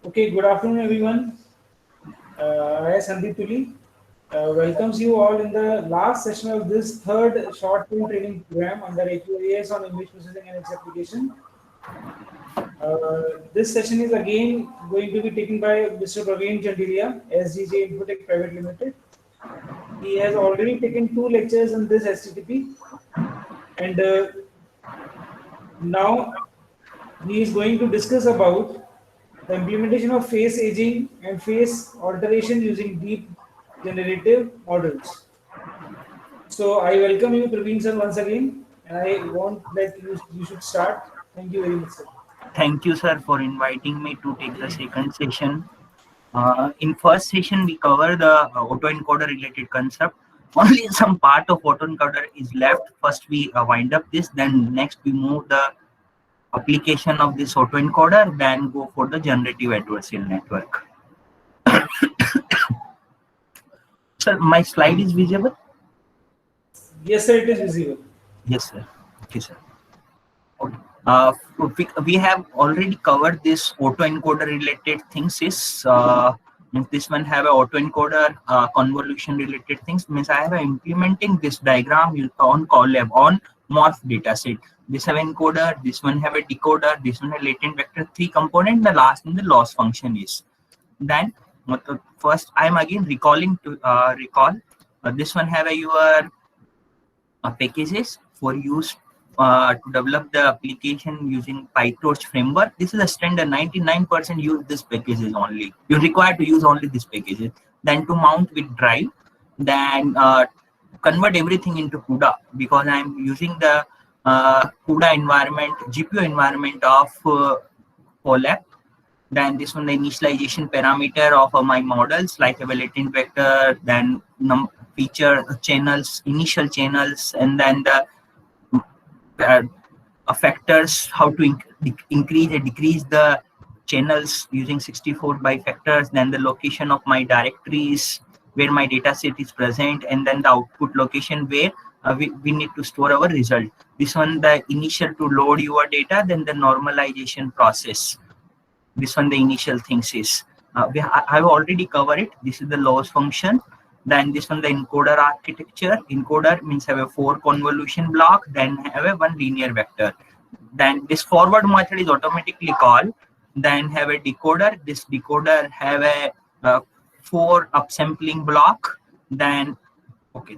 Okay, good afternoon, everyone. I, Sandeep Tuli, welcomes you all in the last session of this third short-term training program under AQAS on English processing and its application. This session is again going to be taken by Mr. Praveen Chandilia, SGJ Infotech Private Limited. He has already taken two lectures on this HTTP, and now he is going to discuss about the implementation of face aging and face alteration using deep generative models. So I welcome you, Praveen sir, once again, and I want that you should start. Thank you very much, sir. Thank you, sir, for inviting me to take the second session. In first session, we cover the autoencoder related concept. Only some part of autoencoder is left. First, we wind up this. Then next, we move the application of this autoencoder. Then go for the generative adversarial network. Sir, my slide is visible? Yes, sir, it is visible. Yes, sir. Okay, sir. Okay. We have already covered this autoencoder related things. Means this one have a autoencoder convolution related things. Means I have implementing this diagram on Colab on morph dataset. This have encoder, this one have a decoder, this one a latent vector 3 component. The last in the loss function is. Then first I am again recalling to recall. This one have a your packages for use to develop the application using PyTorch framework. This is a standard. 99% use this packages only. You require to use only this packages. Then to mount with drive, then convert everything into CUDA because I'm using the CUDA environment, GPU environment of Colab. Then this one the initialization parameter of my models like a latent vector, then feature channels, initial channels, and then the factors, how to increase and decrease the channels using 64 by factors, then the location of my directories where my data set is present, and then the output location where we need to store our result. This one the initial to load your data, then the normalization process. This one the initial things is I have already covered it. This is the loss function. Then this one the encoder architecture. Encoder means have a 4 convolution block, then have a 1 linear vector. Then this forward method is automatically called. Then have a decoder. This decoder have a 4 upsampling block. Then okay,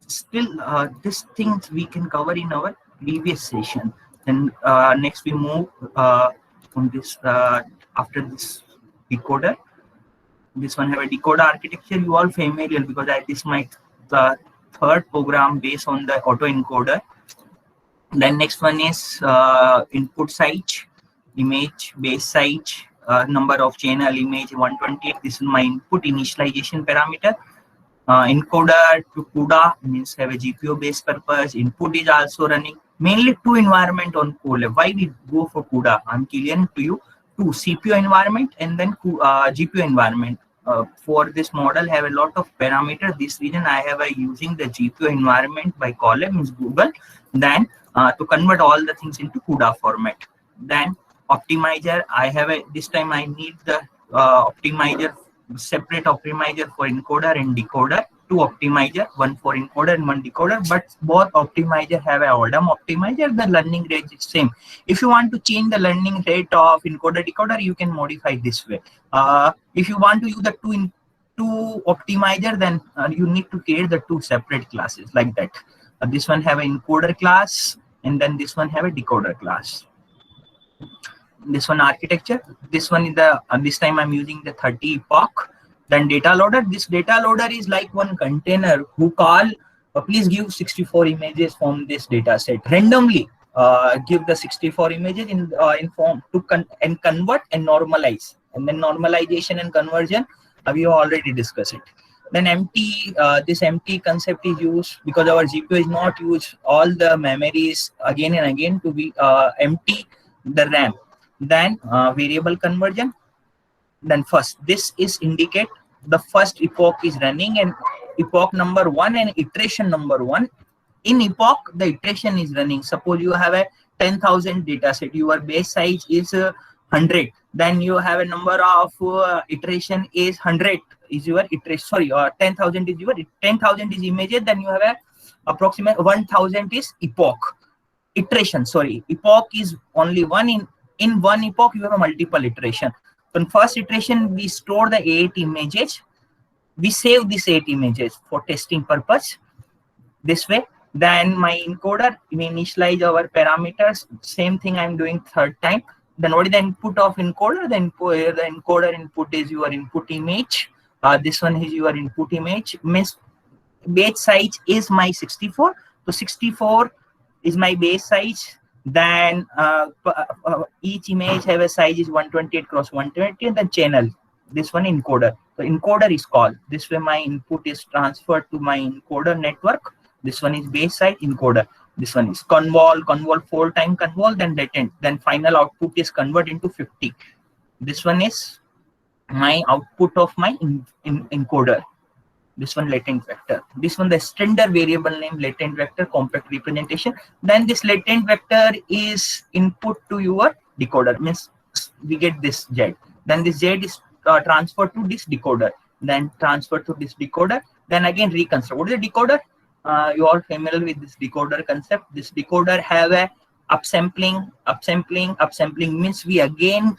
still these things we can cover in our previous session. Then next we move on this after this decoder. This one have a decoder architecture. You all familiar because this my the third program based on the autoencoder. Then next one is input size, image base size, number of channel image 128. This is my input initialization parameter. Encoder to CUDA means have a GPU based purpose. Input is also running mainly 2 environment on Colab. Why we go for CUDA? I'm clearing to you. 2 CPU environment and then GPU environment. For this model have a lot of parameters. This reason I have using the GPU environment by Colab means Google. Then to convert all the things into CUDA format. Then optimizer I have this time I need the optimizer, separate optimizer for encoder and decoder. 2 optimizer, 1 for encoder and 1 decoder, but both optimizer have a ODM optimizer. The learning rate is same. If you want to change the learning rate of encoder decoder, you can modify this way. If you want to use the two optimizer, then you need to create the 2 separate classes like that. This one have an encoder class and then this one have a decoder class. This one architecture. This one is the this time I'm using the 30 epoch. Then data loader. This data loader is like one container who call please give 64 images from this data set randomly. Give the 64 images in form to convert and normalize, and then normalization and conversion we have already discussed it. Then empty, this empty concept is used because our GPU is not used all the memories again and again to be empty the RAM. Then variable conversion. Then first this is indicate the first epoch is running and epoch number 1 and iteration number 1. In epoch the iteration is running. Suppose you have a 10,000 data set, your base size is 100, then you have a number of iteration is 100 is your iteration, sorry, 10,000 is your 10,000 is images, then you have a approximate 1,000 is epoch iteration. Sorry, epoch is only one. In one epoch you have a multiple iteration. So in first iteration we store the 8 images, we save these 8 images for testing purpose this way. Then my encoder, we initialize our parameters, same thing I'm doing third time. Then what is the input of encoder? The encoder input is your input image. This one is your input image. Means base size is my 64. So 64 is my base size. Then each image have a size is 128 cross 120, and the channel, this one encoder. So encoder is called. This way my input is transferred to my encoder network. This one is base size encoder. This one is convol 4-time convol, then latent. Then final output is convert into 50. This one is my output of my encoder. This one latent vector. This one the standard variable name latent vector compact representation. Then this latent vector is input to your decoder. Means we get this Z. Then this Z is transferred to this decoder. Then transferred to this decoder. Then again reconstruct. What is a decoder? You are familiar with this decoder concept. This decoder have a upsampling means we again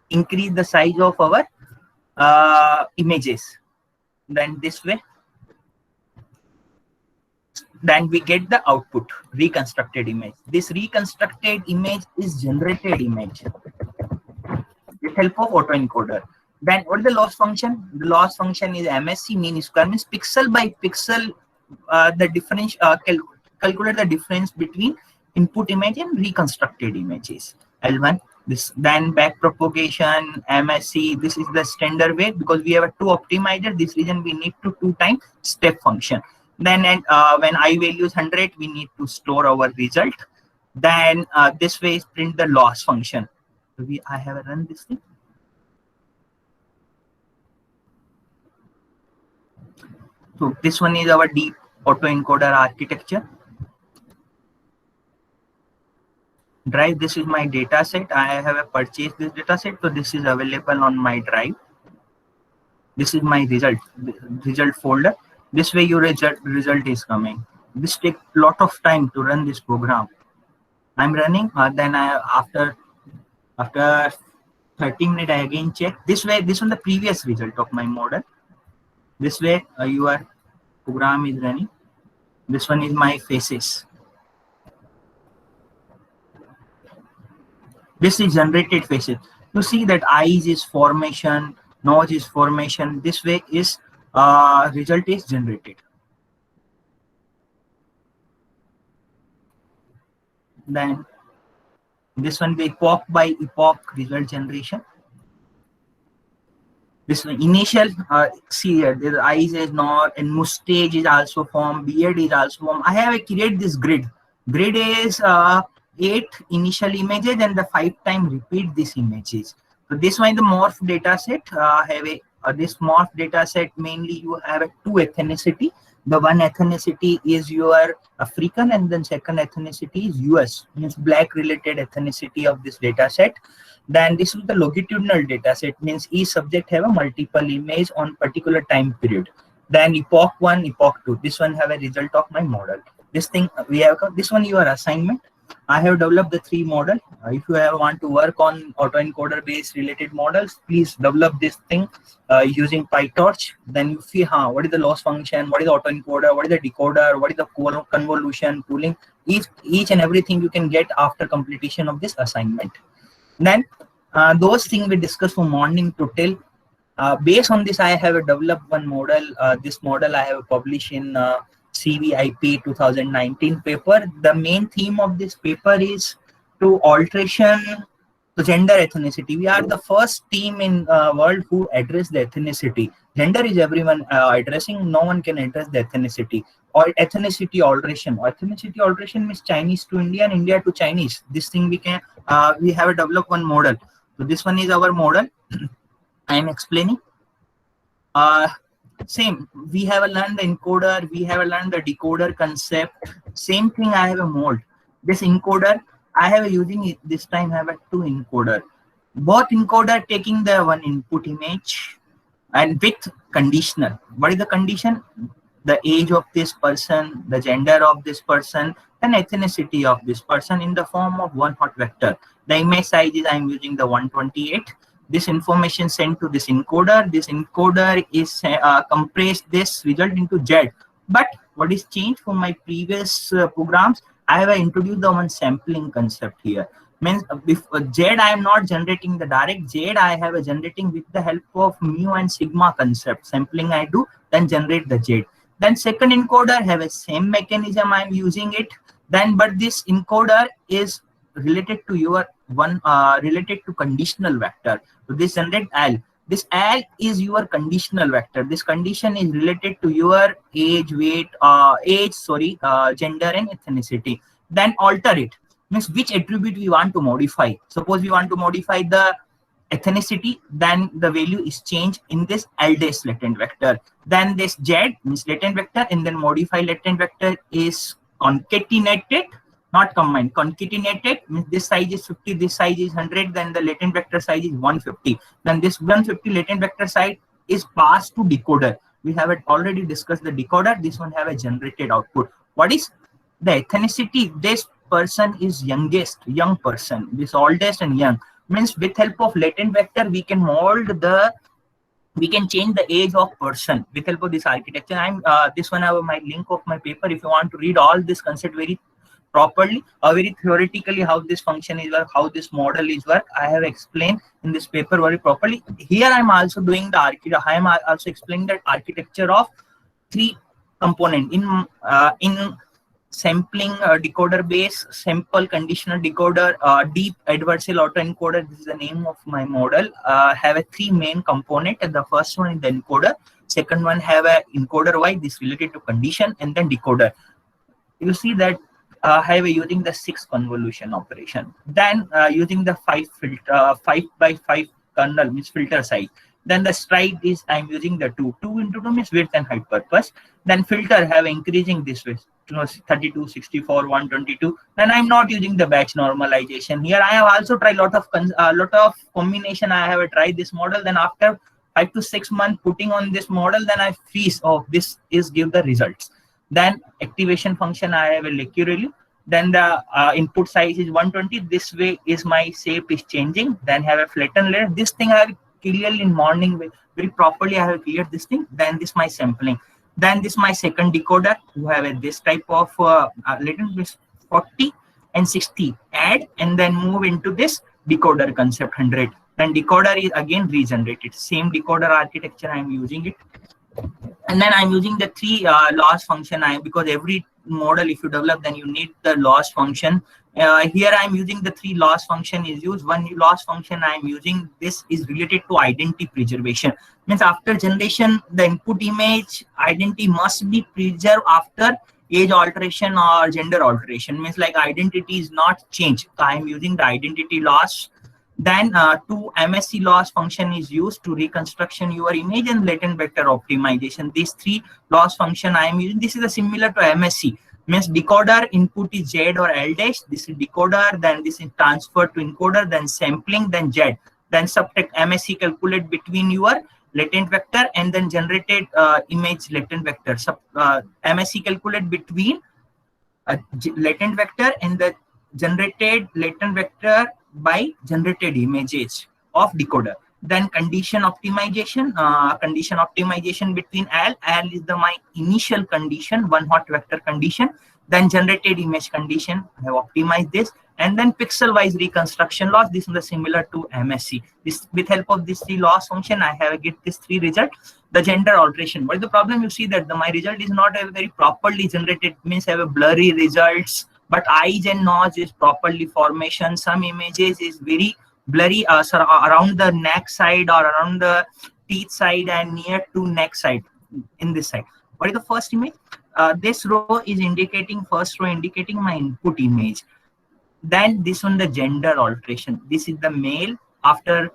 increase the size of our images. Then this way, then we get the output reconstructed image. This reconstructed image is generated image with help of autoencoder. Then what is the loss function? The loss function is MSC, mean square, means pixel by pixel. The difference, calculate the difference between input image and reconstructed images. L1. This then back propagation MSC. This is the standard way because we have a 2 optimizer. This reason we need to 2-time step function. Then when I value is 100, we need to store our result. Then this way is print the loss function. I have run this thing. So this one is our deep autoencoder architecture. Drive, this is my data set. I have purchased this data set, so this is available on my drive. This is my result folder. This way your result is coming. This takes a lot of time to run this program. I'm running, then after 30 minutes I again check. This way, this one the previous result of my model. This way your program is running. This one is my faces. This is generated faces. You see that eyes is formation, nose is formation. This way is result is generated. Then this one the epoch by epoch result generation. This one initial see here the eyes is not, and mustache is also formed, beard is also formed. I have created this grid. Grid is 8 initial images and the 5-time repeat these images. So this one the morph data set. Have a this morph data set mainly you have a 2 ethnicity. The one ethnicity is your African, and then second ethnicity is US, means black related ethnicity of this data set. Then this is the longitudinal data set, means each subject have a multiple image on particular time period. Then epoch 1, epoch 2. This one have a result of my model. This thing we have this one your assignment. I have developed the 3 model. If you want to work on autoencoder based related models, please develop this thing using PyTorch. Then you see what is the loss function, what is the autoencoder, what is the decoder, what is the convolution, pooling, each and everything you can get after completion of this assignment. Then those things we discuss from morning to till. Based on this, I have developed one model. This model I have published in CVIP 2019 paper. The main theme of this paper is to alteration to gender ethnicity. We are the first team in world who address the ethnicity. Gender is everyone addressing. No one can address the ethnicity or ethnicity alteration. Ethnicity alteration means Chinese to Indian, India to Chinese. This thing we can we have developed one model. So this one is our model. I am explaining. Same, we have learned the encoder, we have learned the decoder concept. Same thing, I have a mold. This encoder, I have using it this time, I have a 2 encoder. both encoder taking the one input image and with conditional. What is the condition? The age of this person, the gender of this person, and ethnicity of this person in the form of one hot vector. The image size is I'm using the 128. This information sent to this encoder. This encoder is compressed this result into Z. But what is changed from my previous programs? I have introduced the one sampling concept here. Means if Z I am not generating the direct Z, I have a generating with the help of mu and sigma concept. Sampling I do, then generate the Z. Then second encoder have a same mechanism I'm using it. Then but this encoder is related to your one related to conditional vector. So this generate L. This L is your conditional vector. This condition is related to your age, weight, gender and ethnicity. Then alter it. Means which attribute we want to modify. Suppose we want to modify the ethnicity, then the value is changed in this L dash latent vector. Then this Z means latent vector, and then modify latent vector is concatenated, not combined. Concatenated means this size is 50, this size is 100, then the latent vector size is 150. Then this 150 latent vector size is passed to decoder. We have already discussed the decoder. This one have a generated output. What is the ethnicity? This person is young person. This oldest and young. Means with help of latent vector we can we can change the age of person with help of this architecture. I'm this one I have my link of my paper if you want to read all this concept very properly or very theoretically how this function is work, how this model is work. I have explained in this paper very properly. Here I'm also doing the architecture. I am also explaining the architecture of three component in sampling decoder base, sample conditional decoder, deep adversarial autoencoder. This is the name of my model. Have a three main component, and the first one is the encoder. Second one have a encoder Y, this related to condition, and then decoder. You see that have using the 6 convolution operation. Then using the 5 by 5 kernel means filter size. Then the stride is I'm using the 2 into 2 means width and height purpose. Then filter have increasing this way, 32, 64, 122. Then I'm not using the batch normalization. Here I have also tried lot of combination. I have tried this model. Then after 5 to 6 months putting on this model, then I freeze. Oh, this is give the results. Then activation function I have a linearly. Then the input size is 120. This way is my shape is changing. Then have a flatten layer. This thing I have clearly in morning very properly I have cleared this thing. Then this my sampling. Then this my second decoder who have a this type of latent 40 and 60 add and then move into this decoder concept 100. Then decoder is again regenerated. Same decoder architecture I am using it. And then I'm using the 3 loss function because every model if you develop then you need the loss function. Here I'm using the 3 loss function is used. One loss function I'm using this is related to identity preservation. Means after generation the input image identity must be preserved after age alteration or gender alteration. Means like identity is not changed. So I'm using the identity loss. Then 2 MSC loss function is used to reconstruction your image and latent vector optimization. These 3 loss function I am using. This is a similar to MSC. Means decoder input is Z or L dash. This is decoder. Then this is transferred to encoder. Then sampling. Then Z. Then subtract MSC calculate between your latent vector and then generated image latent vector. MSC calculate between latent vector and the generated latent vector by generated images of decoder. Then condition optimization between L is my initial condition, one hot vector condition, then generated image condition. I have optimized this, and then pixel wise reconstruction loss. This is similar to MSC. This with help of this 3 loss function I have get this 3 result. The gender alteration, but the problem you see that my result is not a very properly generated, means have a blurry results. But eyes and nose is properly formation. Some images is very blurry around the neck side or around the teeth side and near to neck side in this side. What is the first image? This row is indicating first row indicating my input image. Then this one the gender alteration. This is the male. After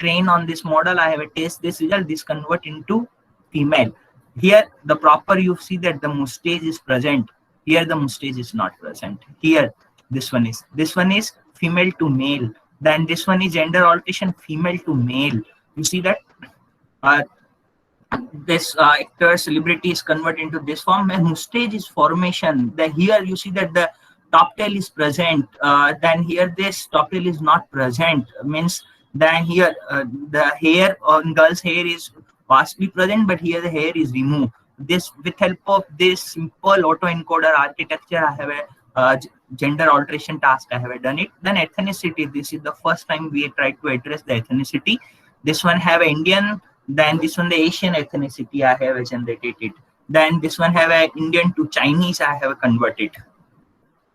train on this model, I have a test this result. This convert into female. Here the proper you see that the mustache is present. Here the mustache is not present. Here this one is female to male. Then this one is gender alteration, female to male. You see that uh, this actor celebrity is converted into this form. And mustache is formation. The here you see that the top tail is present. Then here this top tail is not present. Means then here the hair on girl's hair is vastly present, but here the hair is removed. This with help of this simple autoencoder architecture, I have a gender alteration task. I have done it. Then ethnicity. This is the first time we tried to address the ethnicity. This one have Indian. Then this one the Asian ethnicity I have generated it. Then this one have a Indian to Chinese I have converted.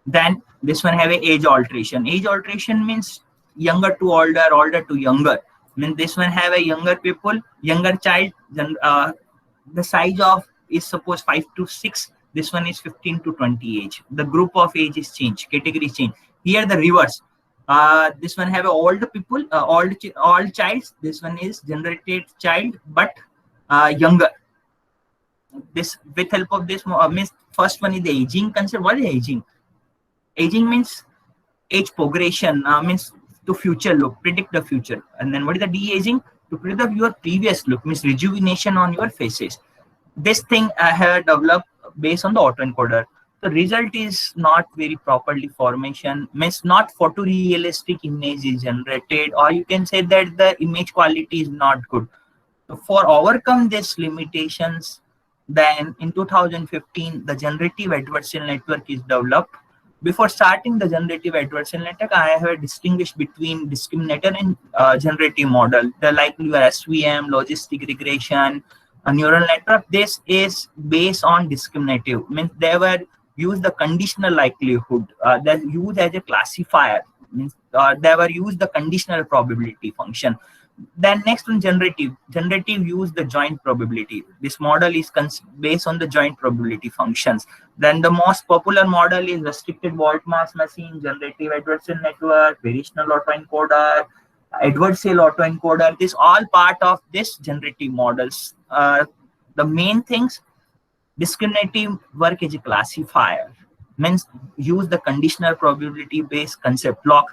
Then this one have a age alteration. Age alteration means younger to older, older to younger. I mean this one have a younger people, younger child. Then the size of is suppose 5 to 6. This one is 15 to 20 age. The group of age is changed, category change. Here the reverse. This one have a old people, old childs. This one is generated child, but younger. This with help of this means first one is the aging concept. What is aging? Aging means age progression. Means to future look, predict the future. And then what is the de-aging? To predict your previous look, means rejuvenation on your faces. This thing I have developed based on the autoencoder. The result is not very properly formation, means not photorealistic image is generated, or you can say that the image quality is not good. So for overcome these limitations, then in 2015 the generative adversarial network is developed. Before starting the generative adversarial network, I have distinguished between discriminator and generative model. The like your SVM, logistic regression, a neural network. This is based on discriminative, means they were use the conditional likelihood, that used as a classifier, means they were used the conditional probability function. Then next one generative use the joint probability. This model is based on the joint probability functions. Then the most popular model is restricted Boltzmann machine, generative adversarial network, variational autoencoder, adversarial autoencoder. This all part of this generative models. The main things, discriminative work as a classifier, means use the conditional probability based concept, lock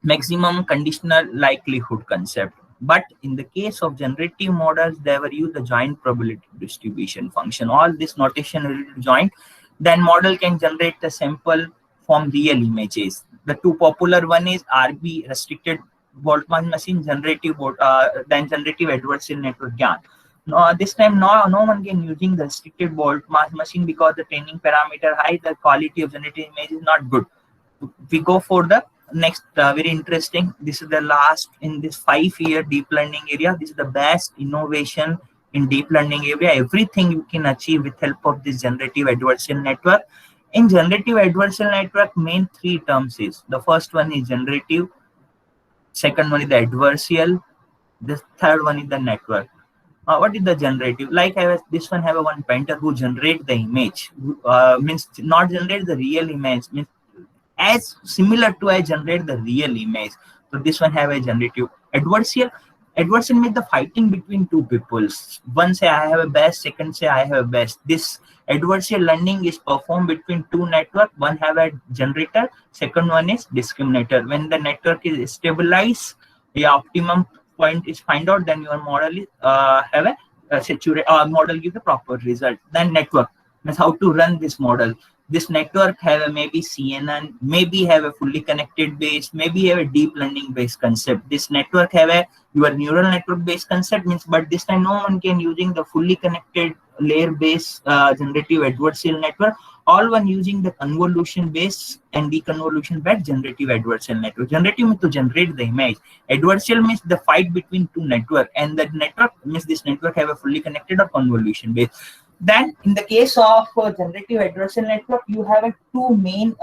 maximum conditional likelihood concept. But in the case of generative models, they were use the joint probability distribution function. All this notation related to joint. Then model can generate the sample from real images. The two popular one is RB, restricted Boltzmann machine, generative then generative adversarial network GAN. This time no one can using the restricted Boltzmann machine because the training parameter high, the quality of generated image is not good. We go for the next very interesting. This is the last in this 5-year deep learning area. This is the best innovation in deep learning area. Everything you can achieve with help of this generative adversarial network. In generative adversarial network, main 3 terms is, the first one is generative, second one is the adversarial, the third one is the network. What is the generative? Like this one have a one painter who generate the image, means not generate the real image, means as similar to I generate the real image. So this one have a generative. Adversarial means the fighting between two peoples. One say I have a best, second say I have a best. This adversarial learning is performed between two network. One have a generator, second one is discriminator. When the network is stabilized, the optimum point is find out, then your model is have a saturate model give the proper result. Then network means how to run this model. This network have a maybe CNN, maybe have a fully connected base, maybe have a deep learning based concept. This network have a your neural network based concept, means but this time no one can using the fully connected layer based generative adversarial network. All one using the convolution based and deconvolution based generative adversarial network. Generative means to generate the image. Adversarial means the fight between two network, and the network means this network have a fully connected or convolution based. Then in the case of generative adversarial network, you have a two main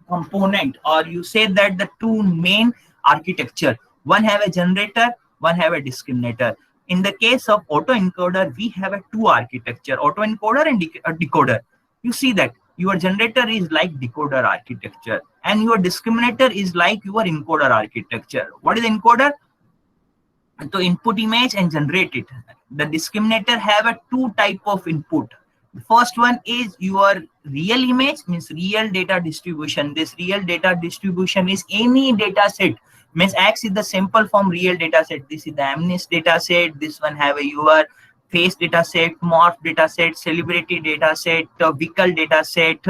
component, or you say that the two main architecture. One have a generator, one have a discriminator. In the case of autoencoder, we have a two architecture, autoencoder and decoder. You see that your generator is like decoder architecture and your discriminator is like your encoder architecture. What is encoder? To input image and generate it. The discriminator have a two type of input. The first one is your real image, means real data distribution. This real data distribution is any data set, means X is the simple form real data set. This is the Amnis data set. This one have a your face data set, morph data set, celebrity data set, vehicle data set,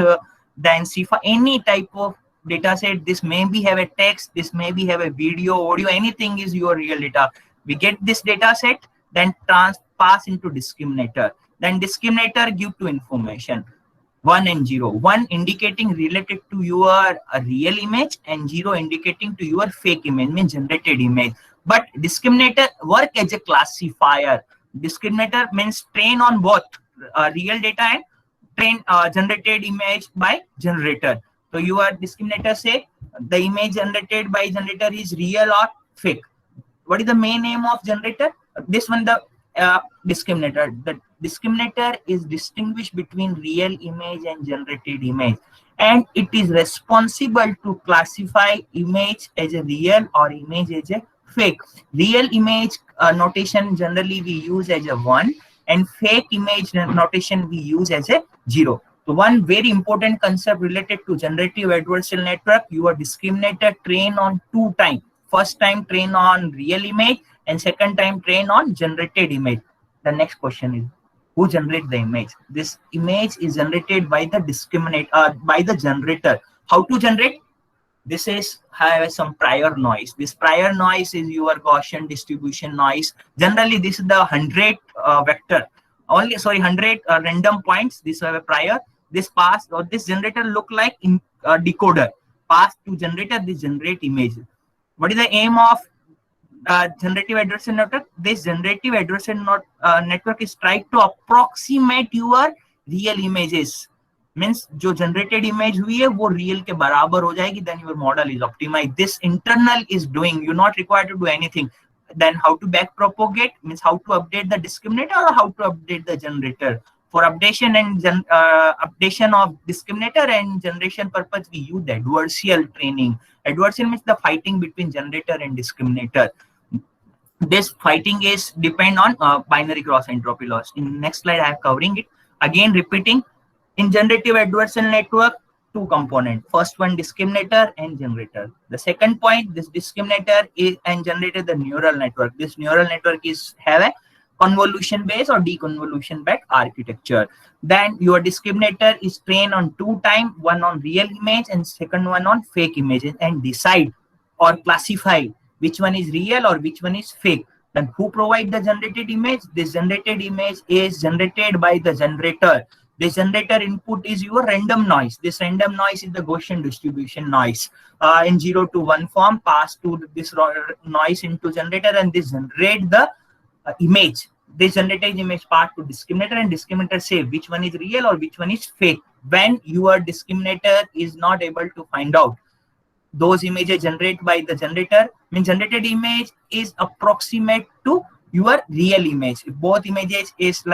then see for any type of data set. This maybe have a text, this maybe have a video, audio, anything is your real data. We get this data set, then pass into discriminator. Then discriminator give two information, 1 and 0. 1 indicating related to your real image and 0 indicating to your fake image, means generated image. But discriminator work as a classifier. Discriminator means train on both real data and train generated image by generator. So your discriminator say the image generated by generator is real or fake. What is the main aim of generator? This one, the discriminator. The discriminator is distinguished between real image and generated image, and it is responsible to classify image as a real or image as a fake. Real image notation generally we use as a 1, and fake image notation we use as a 0. So one very important concept related to generative adversarial network, your discriminator train on 2 times. First time train on real image and second time train on generated image. The next question is, who generate the image? This image is generated by the by the generator. How to generate? This is have some prior noise. This prior noise is your Gaussian distribution noise. Generally, this is the 100 vector. 100 random points. This have a prior. This pass or this generator look like in decoder. Pass to generator. This generate image. What is the aim of generative adversarial network? This generative adversarial network is trying to approximate your real images. Means जो generated image हुई है वो real के बराबर हो जाएगी. Then your model is optimized. This internal is doing. You're not required to do anything. Then how to back propagate, means how to update the discriminator or how to update the generator. For updation and updation of discriminator and generation purpose, we use the adversarial training. Adversarial means the fighting between generator and discriminator. This fighting is depend on binary cross entropy loss. In next slide, I am covering it. Again, repeating, in generative adversarial network, 2 components. First one, discriminator and generator. The second point, this discriminator is and generator the neural network. This neural network is have a convolution based or deconvolution based architecture. Then your discriminator is trained on 2 times, one on real image and second one on fake images, and decide or classify which one is real or which one is fake. Then who provide the generated image? This generated image is generated by the generator. This generator input is your random noise. This random noise is the Gaussian distribution noise. In 0 to 1 form, pass to this noise into generator, and this generate the image. This generated image pass to discriminator, and discriminator say which one is real or which one is fake. When your discriminator is not able to find out those images generated by the generator, means generated image is approximate to your real image. If both images is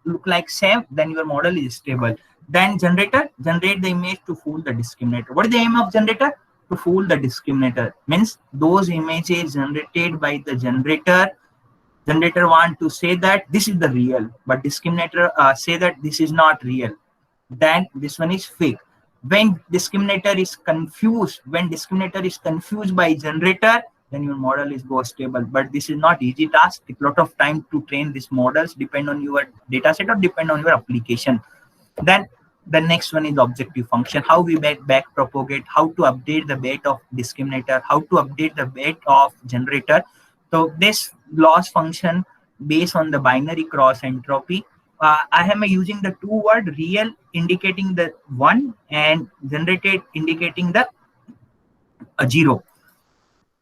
look like same, then your model is stable. Then generator generate the image to fool the discriminator. What is the aim of generator? To fool the discriminator. Means those images generated by the generator want to say that this is the real, but discriminator say that this is not real. Then this one is fake. When discriminator is confused, by generator, then your model is go stable. But this is not easy task. It's a lot of time to train these models, depend on your data set or depend on your application. Then the next one is objective function. How we back propagate, how to update the weight of discriminator, how to update the weight of generator. So this loss function based on the binary cross entropy. I am using the 2 word, real indicating the 1 and generated indicating the 0.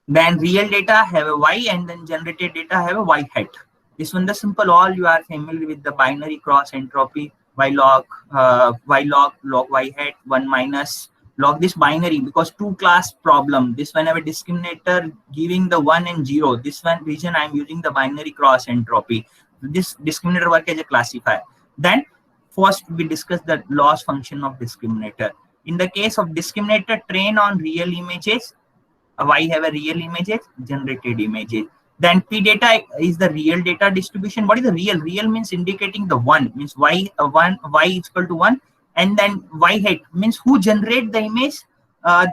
Then real data have a y and then generated data have a y hat. This one the simple, all you are familiar with the binary cross entropy, y log log y hat 1 minus log this binary, because 2 class problem. This one have a discriminator giving the 1 and 0. This one reason I am using the binary cross entropy. This discriminator work as a classifier. Then first we discuss the loss function of discriminator. In the case of discriminator train on real images, y have a real images, generated images. Then P data is the real data distribution. What is the real? Real means indicating the one, means y y is equal to 1, and then y hat means who generate the image.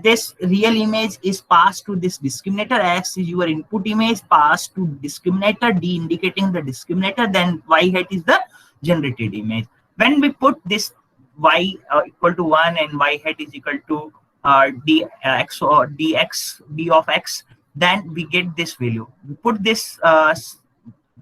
This real image is passed to this discriminator. X is your input image, passed to discriminator, D indicating the discriminator, then y hat is the generated image. When we put this y equal to 1 and y hat is equal to dx or dx d of x, then we get this value. We put this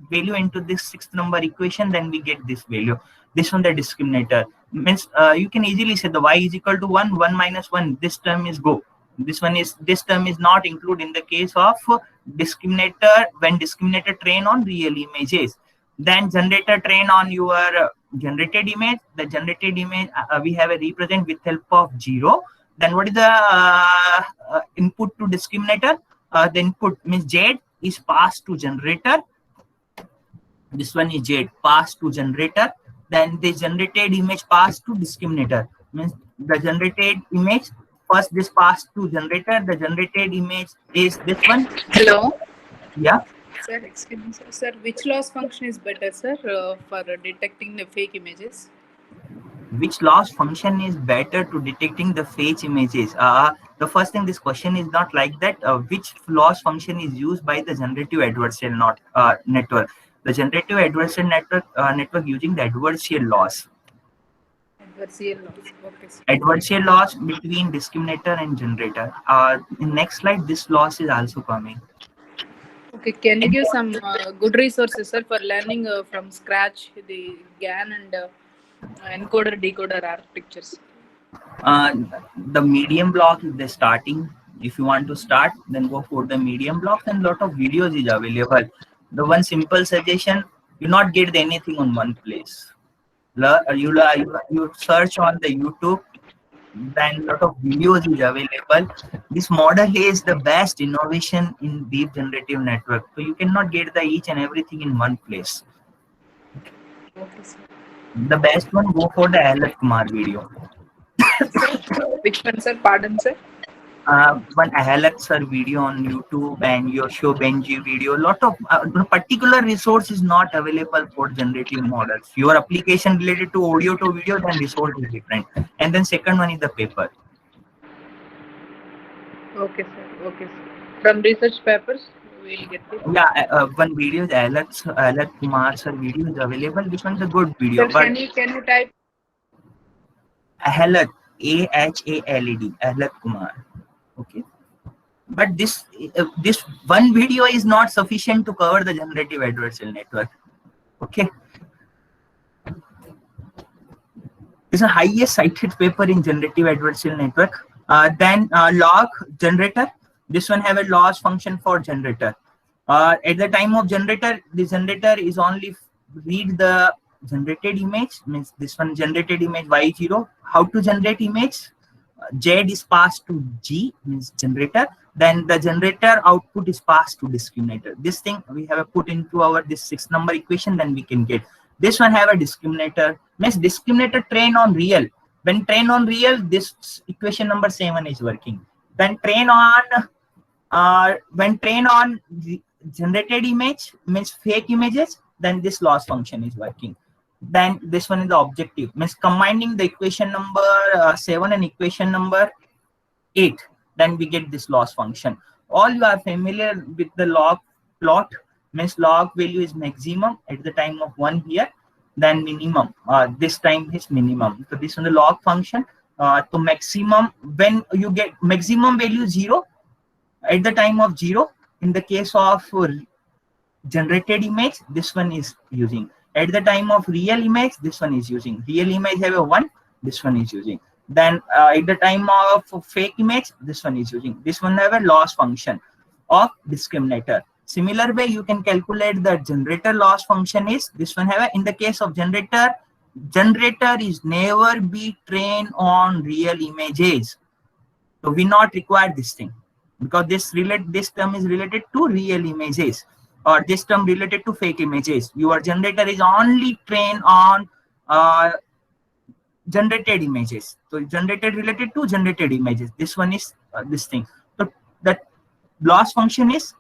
value into this sixth number equation, then we get this value. This one the discriminator means you can easily say the y is equal to 1, 1 minus 1. This term is go. This term is not included in the case of discriminator when discriminator train on real images. Then generator train on your generated image. The generated image we have a represent with help of 0. Then what is the input to discriminator? The input means Z is passed to generator. This one is Z passed to generator. Then the generated image passed to discriminator. Means the generated image first this passed to generator. The generated image is this one. Hello. Yeah. Sir, excuse me, sir. Sir, which loss function is better, sir, for detecting the fake images? Which loss function is better to detecting the fake images? The first thing, this question is not like that. Which loss function is used by the generative adversarial network? The generative adversarial network using the adversarial loss. Adversarial loss. Okay, sir. Adversarial loss between discriminator and generator. In next slide, this loss is also coming. Okay, can you give some good resources, sir, for learning from scratch the GAN and encoder decoder architectures? The medium block is the starting. If you want to start, then go for the medium block, and lot of videos is available. The one simple suggestion, you not get anything on one place. You search on the YouTube, then lot of videos is available. This model is the best innovation in deep generative network. So you cannot get the each and everything in one place. Okay, sir. The best one, go for the Alat Kumar video. Which one, sir? Pardon, sir? One Alat sir video on YouTube and Yoshio Benji video. Lot of particular resource is not available for generative models. Your application related to audio to video, then resource is different. And then second one is the paper. Okay, sir. Okay, sir. From research papers, we'll get it. Yeah, one video is Alat Kumar sir video is available. This one's a good video. Sir, But can you type? Ahalat, AHALED, Ahalat Kumar. Okay, but this one video is not sufficient to cover the generative adversarial network. Okay, this is the highest cited paper in generative adversarial network. Then log generator. This one have a loss function for generator. At the time of generator, the generator is only read the generated image, means this one generated image y0. How to generate image? Z is passed to G, means generator. Then the generator output is passed to discriminator. This thing we have put into our this 6 number equation, then we can get. This one have a discriminator, means discriminator train on real. When train on real, this equation number 7 is working. Then train on when train on generated image, means fake images, then this loss function is working. Then this one is the objective, means combining the equation number 7 and equation number 8, then we get this loss function. All you are familiar with the log plot, means log value is maximum at the time of 1 here, then minimum this time is minimum. So this is the log function. To maximum, when you get maximum value 0 at the time of 0, in the case of generated image, this one is using. At the time of real image, this one is using. Real image have a 1, this one is using. Then at the time of fake image, this one is using. This one have a loss function of discriminator. Similar way, you can calculate the generator loss function is, this one have a, in the case of generator is never be trained on real images. So we not require this thing, because this term is related to real images, or this term related to fake images. Your generator is only trained on generated images. So generated related to generated images. This one is this thing. So that loss function is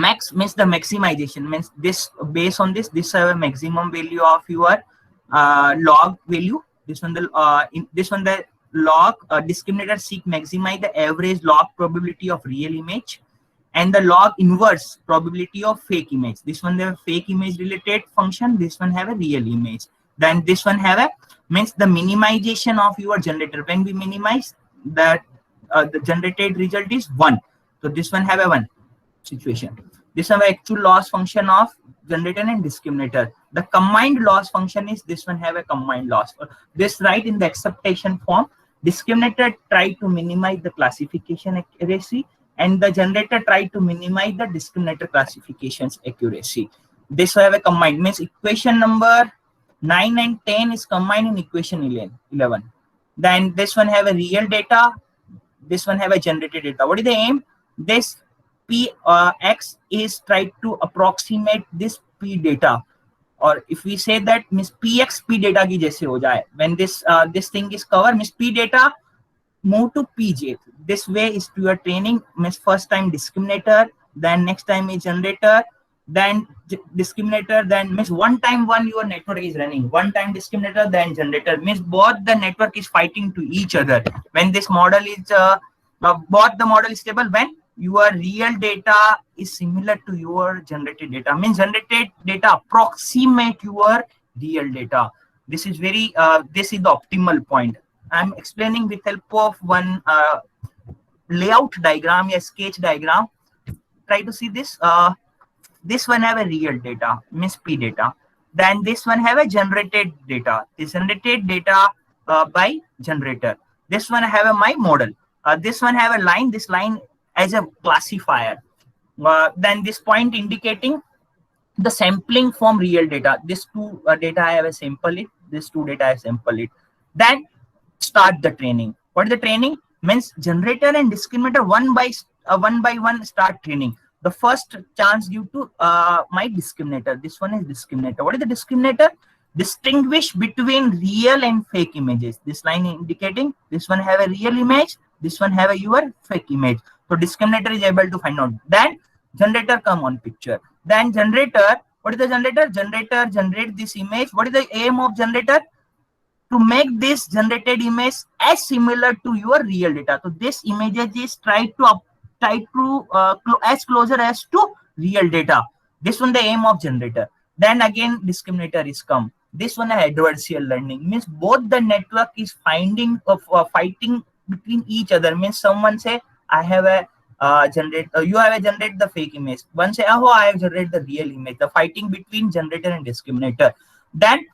max means the maximization, means this based on this have a maximum value of your log value. This one the log discriminator seek maximize the average log probability of real image and the log inverse probability of fake image. This one the fake image related function, this one have a real image. Then this one have a means the minimization of your generator. When we minimize that the generated result is 1. So this one have a 1 situation. This have actual loss function of generator and discriminator. The combined loss function is this one have a combined loss. This right in the acceptation form. Discriminator try to minimize the classification accuracy and the generator try to minimize the discriminator classifications accuracy. This have a combined, means equation number 9 and 10 is combined in equation 11. Then this one have a real data, this one have a generated data. What is the aim? This X is try to approximate this P data, or if we say that means Px P data ki jaise ho jaye. When this thing is covered, means P data move to Pj. This way is to your training, means first time discriminator, then next time is generator, then discriminator, then means one time your network is running, one time discriminator, then generator, means both the network is fighting to each other. When this model is both the model is stable when your real data is similar to your generated data, means generated data approximate your real data. This is very this is the optimal point. I'm explaining with help of one layout diagram, a sketch diagram. Try to see this. This one have a real data, means P data. Then this one have a generated data. This generated data by generator. This one have a my model. This one have a line. This line as a classifier. Then this point indicating the sampling from real data. This two data I have a sample it. This two data I sample it. Then start the training. What is the training? Means generator and discriminator one by one start training. The first chance due to my discriminator. This one is discriminator. What is the discriminator? Distinguish between real and fake images. This line indicating this one have a real image, this one have a your fake image. So discriminator is able to find out. Then generator come on picture. Then generator, what is the generator? Generator generate this image. What is the aim of generator? To make this generated image as similar to your real data. So this image is try to as closer as to real data. This one the aim of generator. Then again discriminator is come. This one adversarial learning, means both the network is finding of fighting between each other. Means someone say I have a you have a generate the fake image. One say oh I have generated the real image. The fighting between generator and discriminator. Then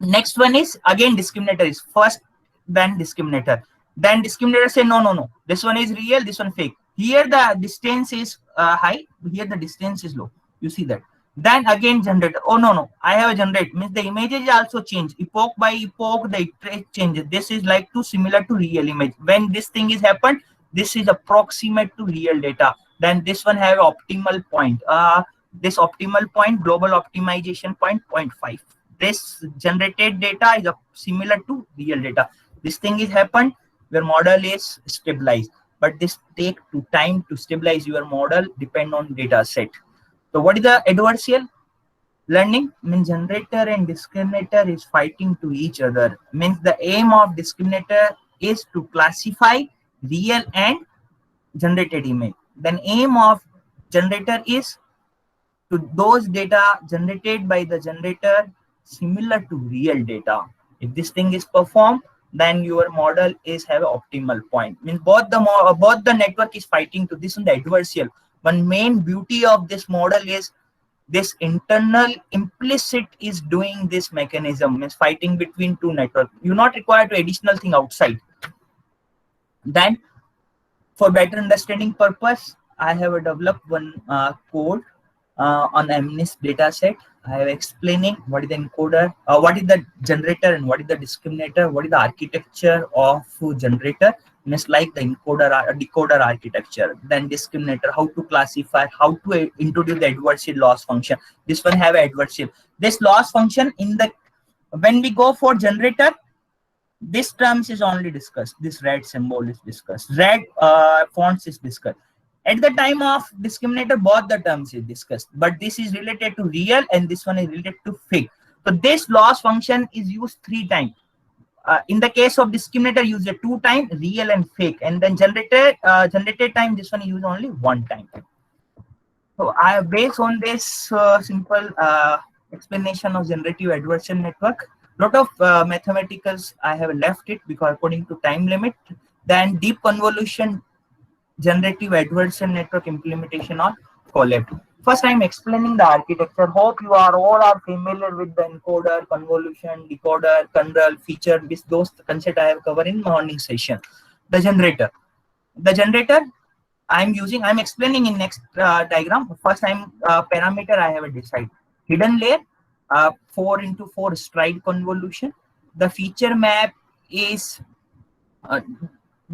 next one is again discriminator is first, then discriminator. Then discriminator say no. This one is real, this one fake. Here the distance is high, here the distance is low. You see that. Then again generator. Oh no, I have a generate. Means the images also change. Epoch by epoch, the iterate changes. This is like too similar to real image. When this thing is happened, this is approximate to real data. Then this one have optimal point. This optimal point, global optimization point 0.5. This generated data is similar to real data. This thing is happened, your model is stabilized, but this take time to stabilize your model depend on data set. So what is the adversarial learning? Means generator and discriminator is fighting to each other. Means the aim of discriminator is to classify real and generated image. Then aim of generator is to those data generated by the generator similar to real data. If this thing is performed, then your model is have an optimal point. Means both the network is fighting to this on the adversarial. One main beauty of this model is this internal implicit is doing this mechanism, means fighting between two networks. You not require to additional thing outside. Then for better understanding purpose, I have developed one code on MNIST data set. I am explaining what is the encoder, what is the generator and what is the discriminator, what is the architecture of generator, means like the encoder or decoder architecture, then discriminator, how to classify, how to introduce the adversarial loss function. This one have adversarial. This loss function in the, when we go for generator, this terms is only discussed. This red symbol is discussed. Red fonts is discussed. At the time of discriminator, both the terms is discussed, but this is related to real and this one is related to fake. So this loss function is used 3 times. In the case of discriminator, use a 2 times, real and fake, and then generated time, this one use only 1 time. So I based on this simple explanation of generative adversarial network. Lot of mathematicals I have left it because according to time limit. Then deep convolution generative adversarial network implementation on Colab. First, I'm explaining the architecture. Hope you are all are familiar with the encoder, convolution, decoder, kernel, feature. Those concepts I have covered in morning session. The generator. The generator I'm explaining in next diagram. First, parameter I have decided. Hidden layer, 4 into 4 stride convolution. The feature map is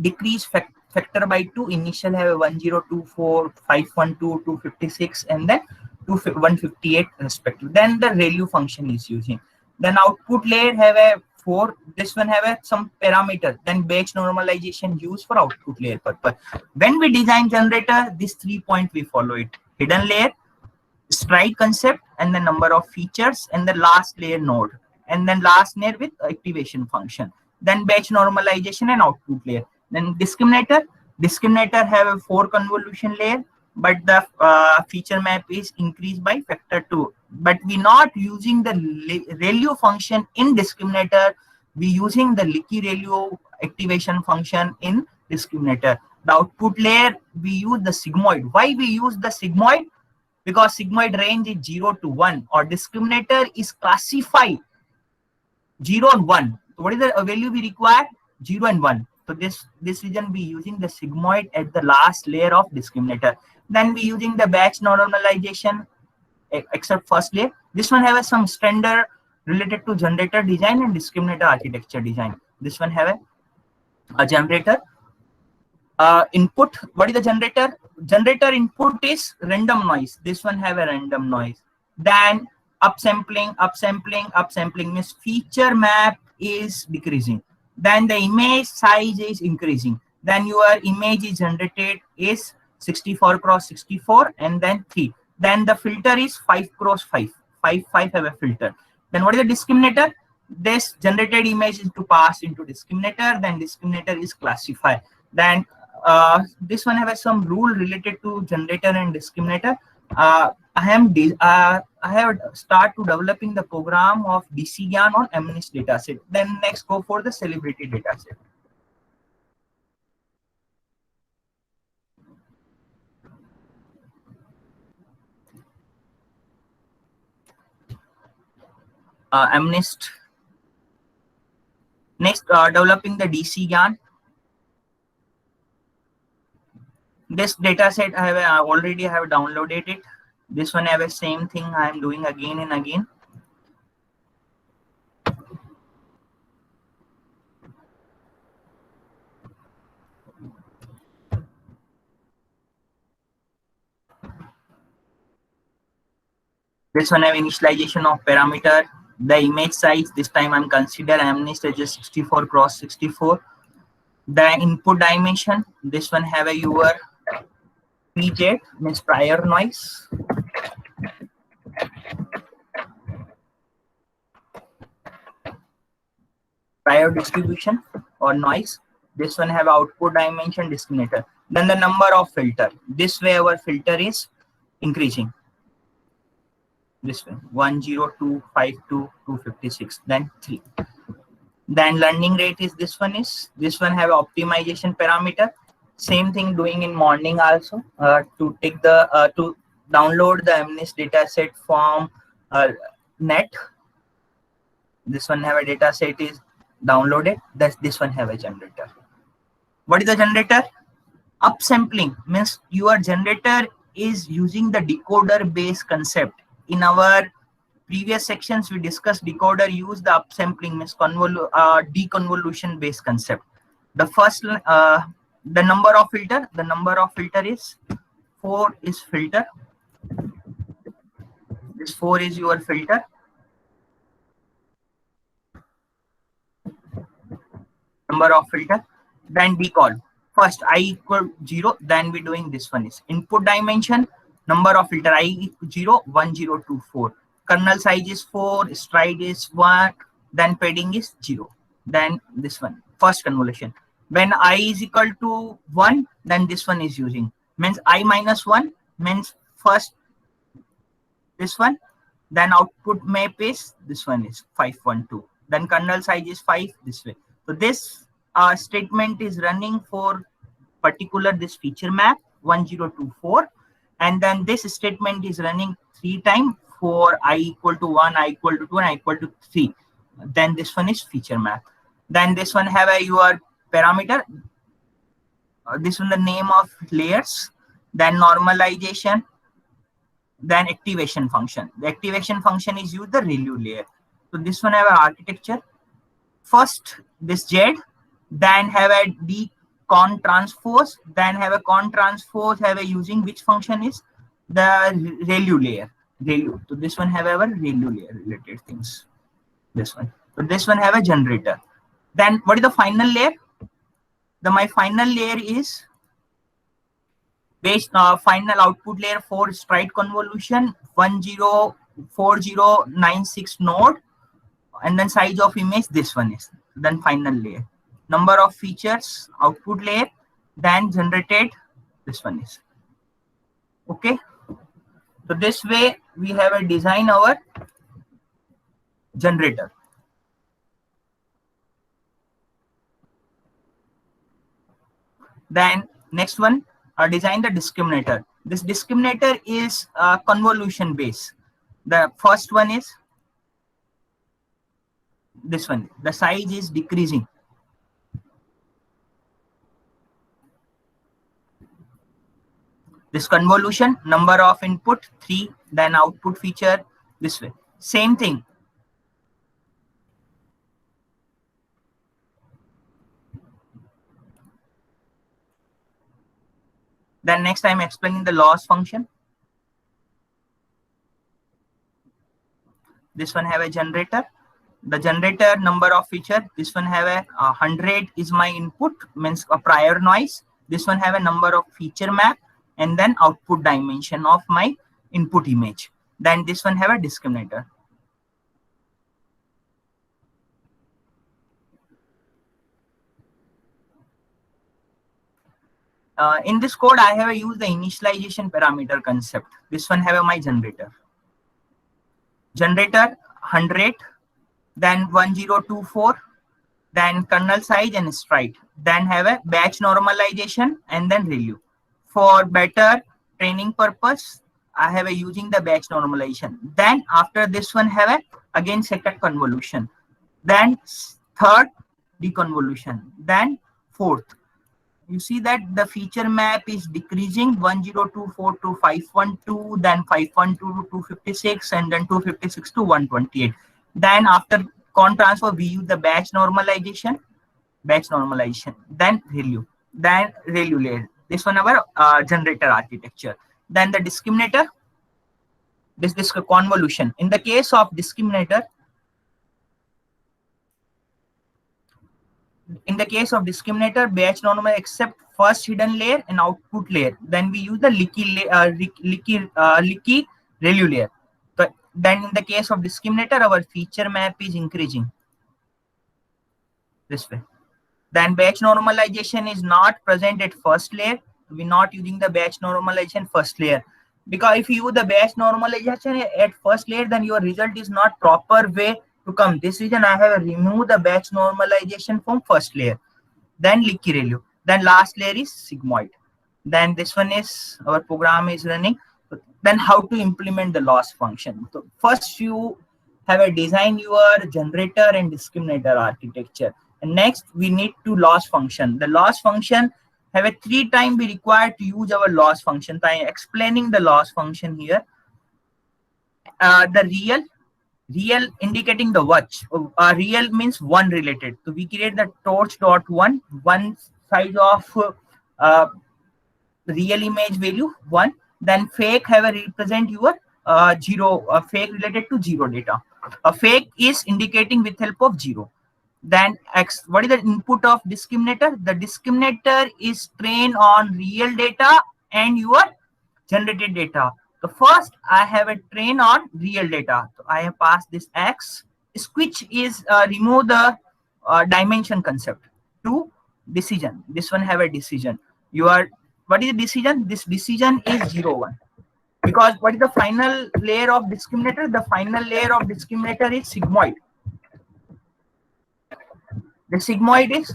decrease factor by 2. Initial have 1024, 512, 256, and then 158 respective. Then the ReLU function is using. Then output layer have a 4. This one have some parameter. Then batch normalization used for output layer purpose. When we design generator, these 3 points we follow it. Hidden layer, stride concept, and the number of features, and the last layer node, and then last layer with activation function. Then batch normalization and output layer. Then discriminator have a 4 convolution layer, but the feature map is increased by factor 2. But we not using the ReLU function in discriminator. We using the leaky ReLU activation function in discriminator. The output layer we use the sigmoid. Why we use the sigmoid? Because sigmoid range is 0 to 1, or discriminator is classified 0 and 1. So what is the value we require? 0 and 1. So this region we using the sigmoid at the last layer of discriminator. Then we using the batch normalization except first layer. This one have some standard related to generator design and discriminator architecture design. This one have a generator input. What is the generator? Generator input is random noise. This one have a random noise. Then upsampling means feature map is decreasing. Then the image size is increasing. Then your image is generated is 64 cross 64 and then 3. Then the filter is 5 cross 5. 5 have a filter. Then what is the discriminator? This generated image is to pass into discriminator. Then discriminator is classified. Then this one has some rule related to generator and discriminator. I have start to developing the program of DCGAN on MNIST dataset. Then next go for the celebrity dataset. MNIST. Next, developing the DCGAN. This dataset I already have downloaded it. This one have a same thing I am doing again and again. This one have initialization of parameter. The image size, this time I'm consider MNIST as a 64 cross 64. The input dimension, this one have a your PJ, means prior noise. Prior distribution or noise. This one have output dimension discriminator. Then the number of filter. This way our filter is increasing. This way 102, 52, 256, then 3. Then learning rate is this one have optimization parameter. Same thing doing in morning also to take the to download the MNIST dataset from net. This one have a dataset is downloaded. This one have a generator. What is the generator? Upsampling means your generator is using the decoder based concept. In our previous sections, we discussed decoder use the upsampling means deconvolution based concept. The first, the number of filter is 4 is filter. This 4 is your filter. Number of filter. Then decall. first I equal 0, then we doing this one is input dimension, number of filter I equal 0, 1, 0, 2, 4. Kernel size is 4, stride is 1, then padding is 0. Then this one, first convolution. When I is equal to 1, then this one is using. Means I minus 1 means first this one, then output map is this one is 512. Then kernel size is 5 this way. So this statement is running for particular this feature map 1024, and then this statement is running 3 times for I equal to 1, I equal to 2, and I equal to 3. Then this one is feature map. Then this one have a your parameter. This one the name of layers. Then normalization. Then activation function. The activation function is use the ReLU layer. So this one have an architecture. First this Z, then have a D con transpose, then have a con transpose, have a using which function is the ReLU layer. ReLU. So this one have a ReLU layer related things. This one. So this one have a generator. Then what is the final layer? My final layer is based final output layer for stride convolution 104096 node, and then size of image this one is. Then final layer, number of features output layer, then generated this one is. Okay, so this way we have a design our generator. Then next one, design the discriminator. This discriminator is convolution base. The first one is this one. The size is decreasing. This convolution, number of input 3, then output feature this way. Same thing. Then next I'm explaining the loss function. This one have a generator. The generator number of feature. This one have a 100 is my input, means a prior noise. This one have a number of feature map, and then output dimension of my input image. Then this one have a discriminator. In this code, I have used the initialization parameter concept. This one have my generator. Generator 100, then 1024, then kernel size and stride. Then have a batch normalization and then ReLU. For better training purpose, I have using the batch normalization. Then after this one have a again second convolution. Then third deconvolution. Then fourth. You see that the feature map is decreasing 1024 to 512, then 512 to 256, and then 256 to 128. Then after con transfer, we use the batch normalization, then ReLU, then ReLU layer. This one our generator architecture. Then the discriminator, this convolution. In the case of discriminator, batch normal except first hidden layer and output layer. Then we use the leaky ReLU layer. So then in the case of discriminator, our feature map is increasing this way. Then batch normalization is not present at first layer. We're not using the batch normalization first layer, because if you use the batch normalization at first layer, then your result is not proper way to come. This reason I have removed the batch normalization from first layer. Then leaky ReLU. Then last layer is sigmoid. Then this one is our program is running. Then how to implement the loss function. So first you have a design your generator and discriminator architecture. And next we need to loss function. The loss function have a 3 times we required to use our loss function. So I am explaining the loss function here. The real indicating the watch. Real means 1 related. So we create the torch.1, one size of real image value 1. Then fake have a represent your 0, fake related to 0 data. A fake is indicating with help of 0. Then X, what is the input of discriminator? The discriminator is trained on real data and your generated data. So first I have a train on real data. So I have passed this X. Switch is remove the dimension concept to decision. This one have a decision. You are, what is the decision? This decision is 0, 1. Because what is the final layer of discriminator? The final layer of discriminator is sigmoid. The sigmoid is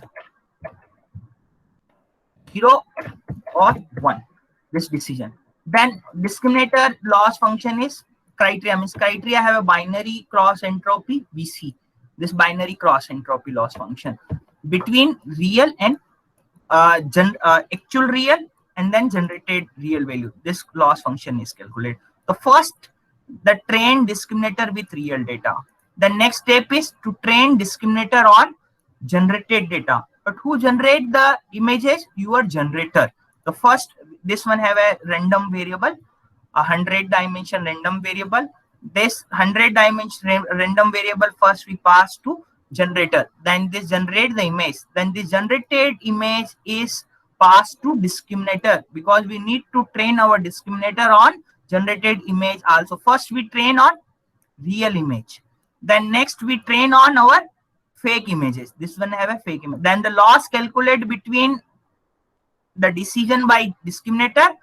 0 or 1, this decision. Then discriminator loss function is criteria, means criteria have a binary cross entropy BC. This binary cross entropy loss function between real and actual real and then generated real value. This loss function is calculated. So first, the train discriminator with real data. The next step is to train discriminator on generated data. But who generate the images? Your generator. The first, this one have a random variable, a 100-dimension random variable. This 100-dimension random variable first we pass to generator. Then this generate the image. Then this generated image is passed to discriminator, because we need to train our discriminator on generated image also. First we train on real image. Then next we train on our fake images. This one have a fake image. Then the loss calculate between the decision by discriminator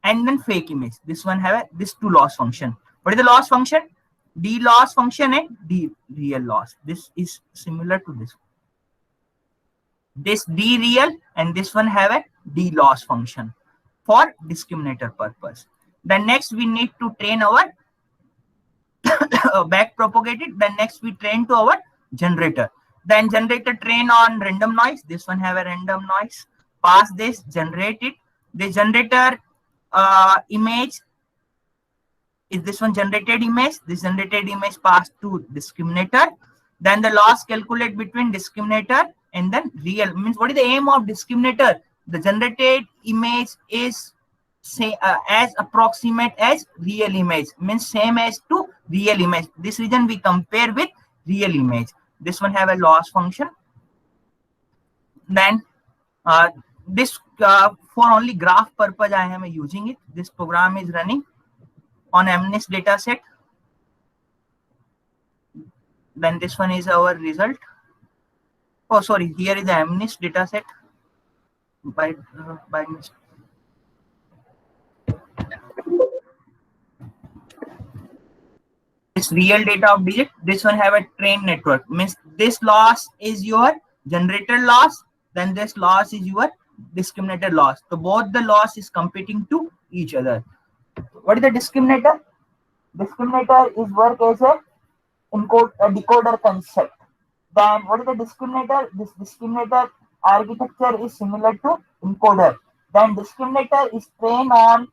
and then fake image. This one have a, this two loss function. What is the loss function? D loss function and D real loss. This is similar to this. This D real and this one have a D loss function for discriminator purpose. Then next we need to train our back propagated. Then next we train to our generator. Then generator train on random noise. This one have a random noise. Pass this, generate it. The generator image is this one generated image. This generated image passed to discriminator. Then the loss calculate between discriminator and then real. Means what is the aim of discriminator? The generated image is say as approximate as real image, means same as to real image. This region we compare with real image. This one have a loss function. Then this for only graph purpose I am using it. This program is running on MNIST data set. Then this one is our result. Oh, sorry, here is the MNIST data set by mistake. This real data of digit. This one have a trained network. Means this loss is your generator loss. Then this loss is your discriminator loss. So both the loss is competing to each other. What is the discriminator? Discriminator is work as a decoder concept. Then what is the discriminator? This discriminator architecture is similar to encoder. Then discriminator is trained on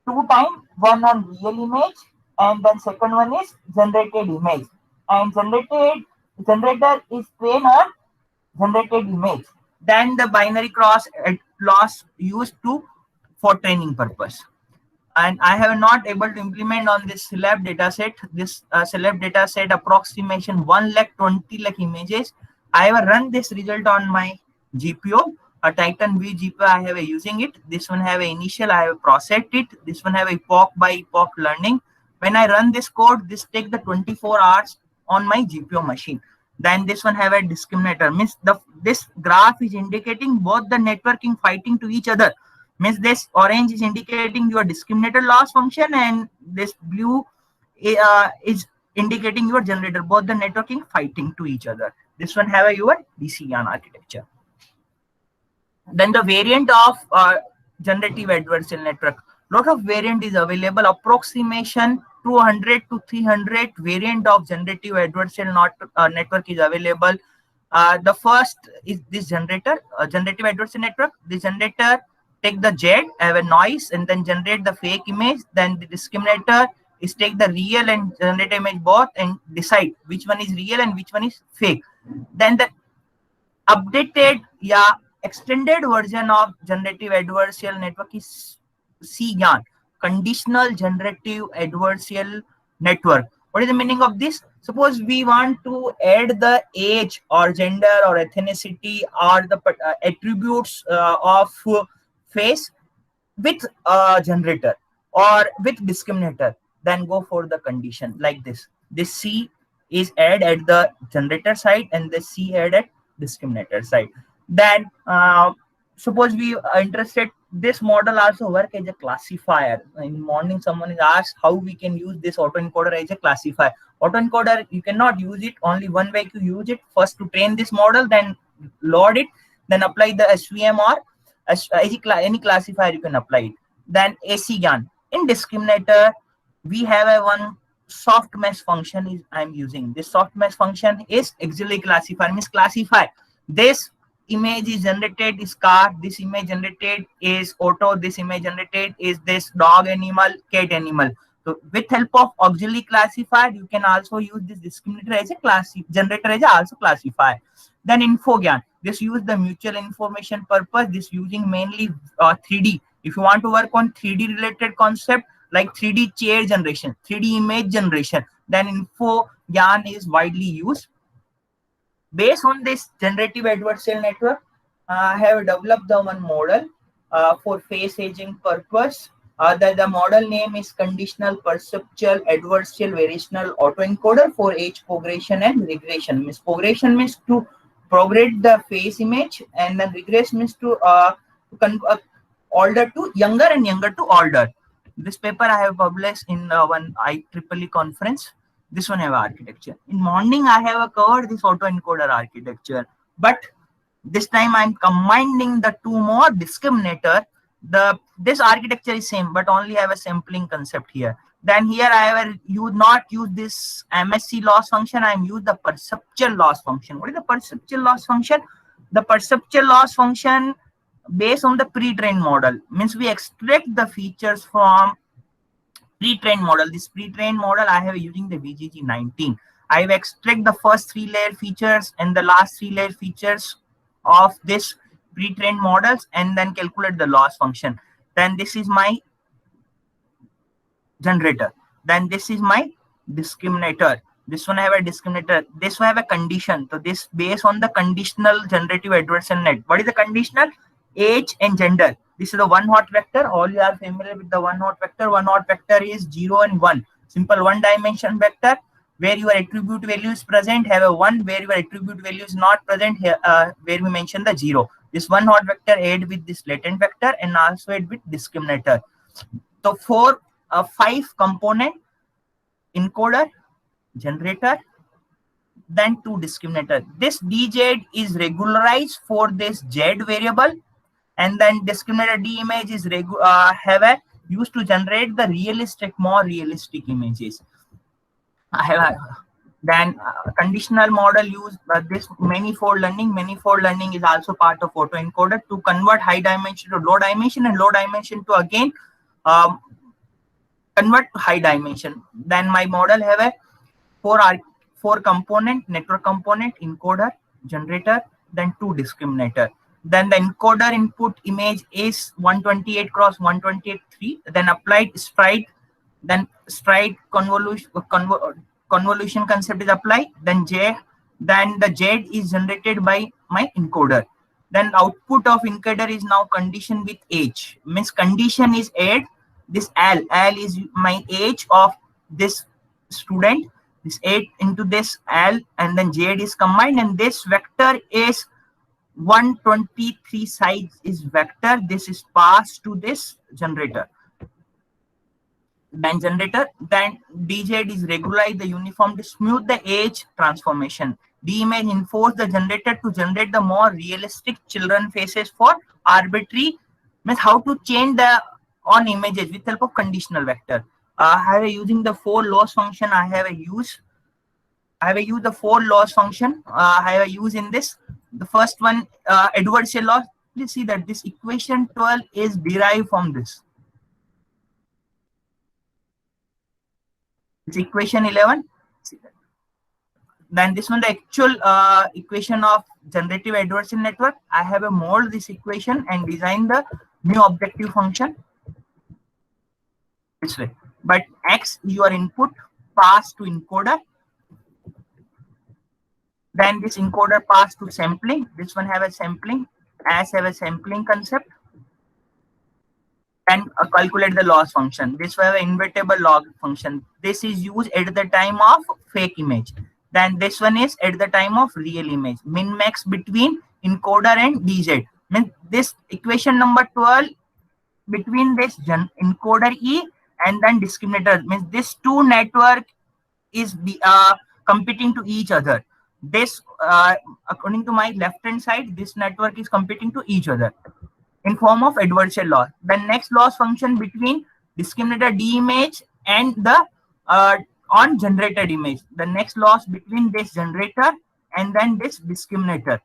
2 times, one on real image and then second one is generated image. And generator is trained on generated image. Then the binary cross loss used for training purpose. And I have not able to implement on this Celeb dataset. This Celeb dataset approximation 120 lakh images. I have run this result on my GPU, a Titan V GPU. I have using it. This one have a initial. I have processed it. This one have epoch by epoch learning. When I run this code, this take the 24 hours on my GPU machine. Then this one have a discriminator. Means this graph is indicating both the networking fighting to each other. Means this orange is indicating your discriminator loss function and this blue is indicating your generator. Both the networking fighting to each other. This one have a your DCYAN architecture. Then the variant of generative adversarial network. Lot of variant is available. Approximation 200 to 300 variant of generative adversarial network is available. The first is this generator, generative adversarial network. The generator take the Z, have a noise, and then generate the fake image. Then the discriminator is take the real and generate image both and decide which one is real and which one is fake. Then the updated, extended version of generative adversarial network is CGAN, conditional generative adversarial network. What is the meaning of this? Suppose we want to add the age or gender or ethnicity or the attributes of face with a generator or with discriminator, then go for the condition like this. This C is add at the generator side and the C add at discriminator side. Then suppose we are interested, this model also work as a classifier. In morning someone is asked how we can use this autoencoder as a classifier. Autoencoder, you cannot use it, only one way to use it: first to train this model, then load it, then apply the SVM or any classifier you can apply it. Then AC GAN. In discriminator, we have a one soft mesh function is I'm using. This soft mesh function is auxiliary classifier, means classify this image is generated is car, this image generated is auto, this image generated is this dog animal, cat animal. So with help of auxiliary classifier, you can also use this discriminator as a class generator as a also classifier. Then InfoGyan, this use the mutual information purpose, this using mainly 3D. If you want to work on 3D related concept like 3D chair generation, 3D image generation, then InfoGyan is widely used. Based on this generative adversarial network, I have developed the one model for face aging purpose. The model name is conditional perceptual adversarial variational autoencoder for age progression and regression. Means progression means to progress the face image, and then regress means to older to younger and younger to older. This paper I have published in one IEEE conference. This one have architecture. In morning, I have covered this autoencoder architecture, but this time I'm combining the two more discriminator. This architecture is same, but only have a sampling concept here. Then here I have not use this MSC loss function. I'm use the perceptual loss function. What is the perceptual loss function? The perceptual loss function based on the pre-trained model, means we extract the features from pre-trained model. This pre-trained model I have using the VGG19. I have extract the first 3 layer features and the last 3 layer features of this pre-trained models and then calculate the loss function. Then this is my generator. Then this is my discriminator. This one have a discriminator. This one have a condition. So this based on the conditional generative adversarial net. What is the conditional? Age and gender. This is the one hot vector. All you are familiar with the one hot vector. One hot vector is 0 and 1. Simple one dimension vector where your attribute value is present, have a 1, where your attribute value is not present, here where we mention the 0. This one hot vector add with this latent vector and also add with discriminator. So for a 5 component encoder, generator, then 2 discriminator. This dz is regularized for this z variable, and then discriminator d image is have a used to generate the more realistic images. I have then conditional model use this manifold learning. Manifold learning is also part of autoencoder to convert high dimension to low dimension and low dimension to again convert to high dimension. Then my model have a 4 component network component, encoder, generator, then 2 discriminator. Then the encoder input image is 128 cross 128.3. Then applied stride. Then stride convolution concept is applied. Then the Z is generated by my encoder. Then output of encoder is now conditioned with age. Means condition is add this L. L is my age of this student. This 8 into this L, and then Z is combined, and this vector is 123 size is vector. This is passed to this generator. Then generator, then dz is regularize the uniform to smooth the age transformation. D image enforce the generator to generate the more realistic children faces for arbitrary, means how to change the on images with help of conditional vector. I have using the 4 loss function. I have used the 4 loss function. I have used in this. The first one, adversarial loss. Please see that this equation 12 is derived from this. It's equation 11. Then this one, the actual equation of generative adversarial network. I have a mold this equation and design the new objective function this way. But x is your input pass to encoder. Then this encoder pass to sampling. This one have a sampling, as have a sampling concept. And calculate the loss function. This will have an invertible log function. This is used at the time of fake image. Then this one is at the time of real image. Min max between encoder and DZ. Means this equation number 12 between this encoder E and then discriminator, means this two network is competing to each other. This according to my left hand side, this network is competing to each other in form of adversarial loss. The next loss function between discriminator D image and the on generated image. The next loss between this generator and then this discriminator.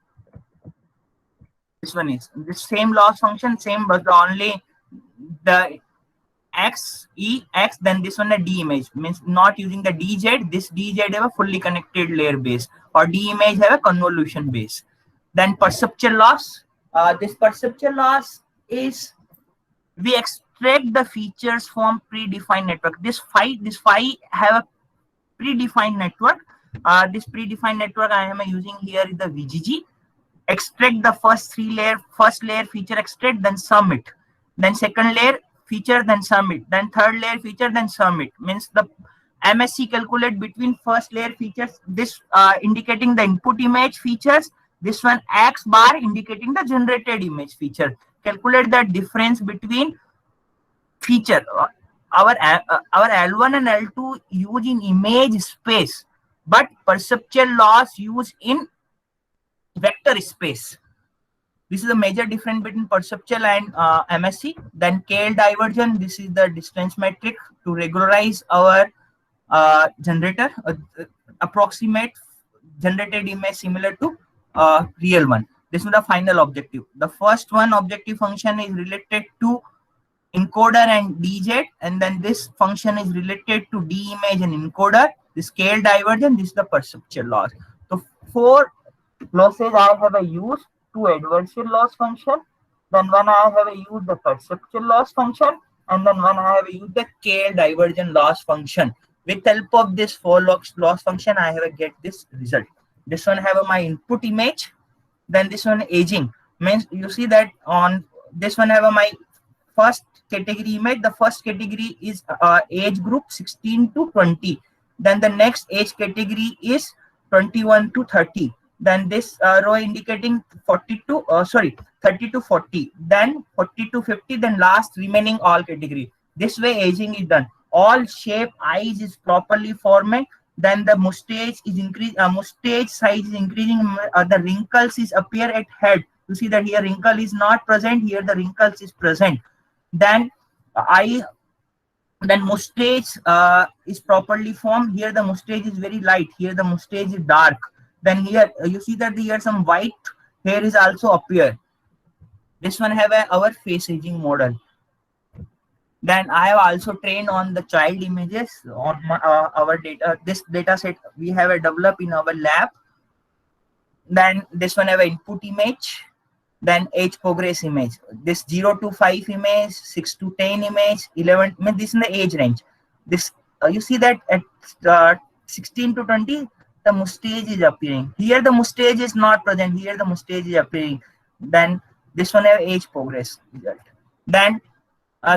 This one is the same loss function, same, but only the X, E, X, then this one a D image, means not using the DZ. This DZ have a fully connected layer base, or D image have a convolution base. Then perceptual loss. This perceptual loss is we extract the features from predefined network. This phi have a predefined network. This predefined network I am using here is the VGG. Extract the first layer feature, extract, then sum it. Then second layer feature, then sum it. Then third layer feature, then sum it. Means the MSC calculate between first layer features. This indicating the input image features. This one X bar indicating the generated image feature. Calculate the difference between feature. Our L1 and L2 use in image space, but perceptual loss use in vector space. This is the major difference between perceptual and MSC. Then KL divergence. This is the distance metric to regularize our generator, approximate generated image similar to real one. This is the final objective. The first one objective function is related to encoder and DZ, and then this function is related to D image and encoder. The scale divergence, this is the perceptual loss. So 4 losses I have a use, 2 adversarial loss function, then one I have a use the perceptual loss function, and then one I have a use the scale divergent loss function. With help of this 4 loss function, I have a get this result. This one have my input image, then this one aging, means you see that on this one have my first category image. The first category is age group 16 to 20. Then the next age category is 21 to 30. Then this row indicating 30 to 40. Then 40 to 50. Then last remaining all category. This way aging is done. All shape eyes is properly formed. Then the mustache is increased. Mustache size is increasing. The wrinkles is appear at head. You see that here wrinkle is not present. Here the wrinkles is present. Then then mustache is properly formed. Here the mustache is very light. Here the mustache is dark. Then here you see that here some white hair is also appear. This one have our face aging model. Then I have also trained on the child images on our data. This data set we have developed in our lab. Then this one have an input image. Then age progress image. This 0 to 5 image, 6 to 10 image, 11. I mean, this is the age range. This you see that at 16 to 20, the mustache is appearing. Here the mustache is not present. Here the mustache is appearing. Then this one have age progress result. Then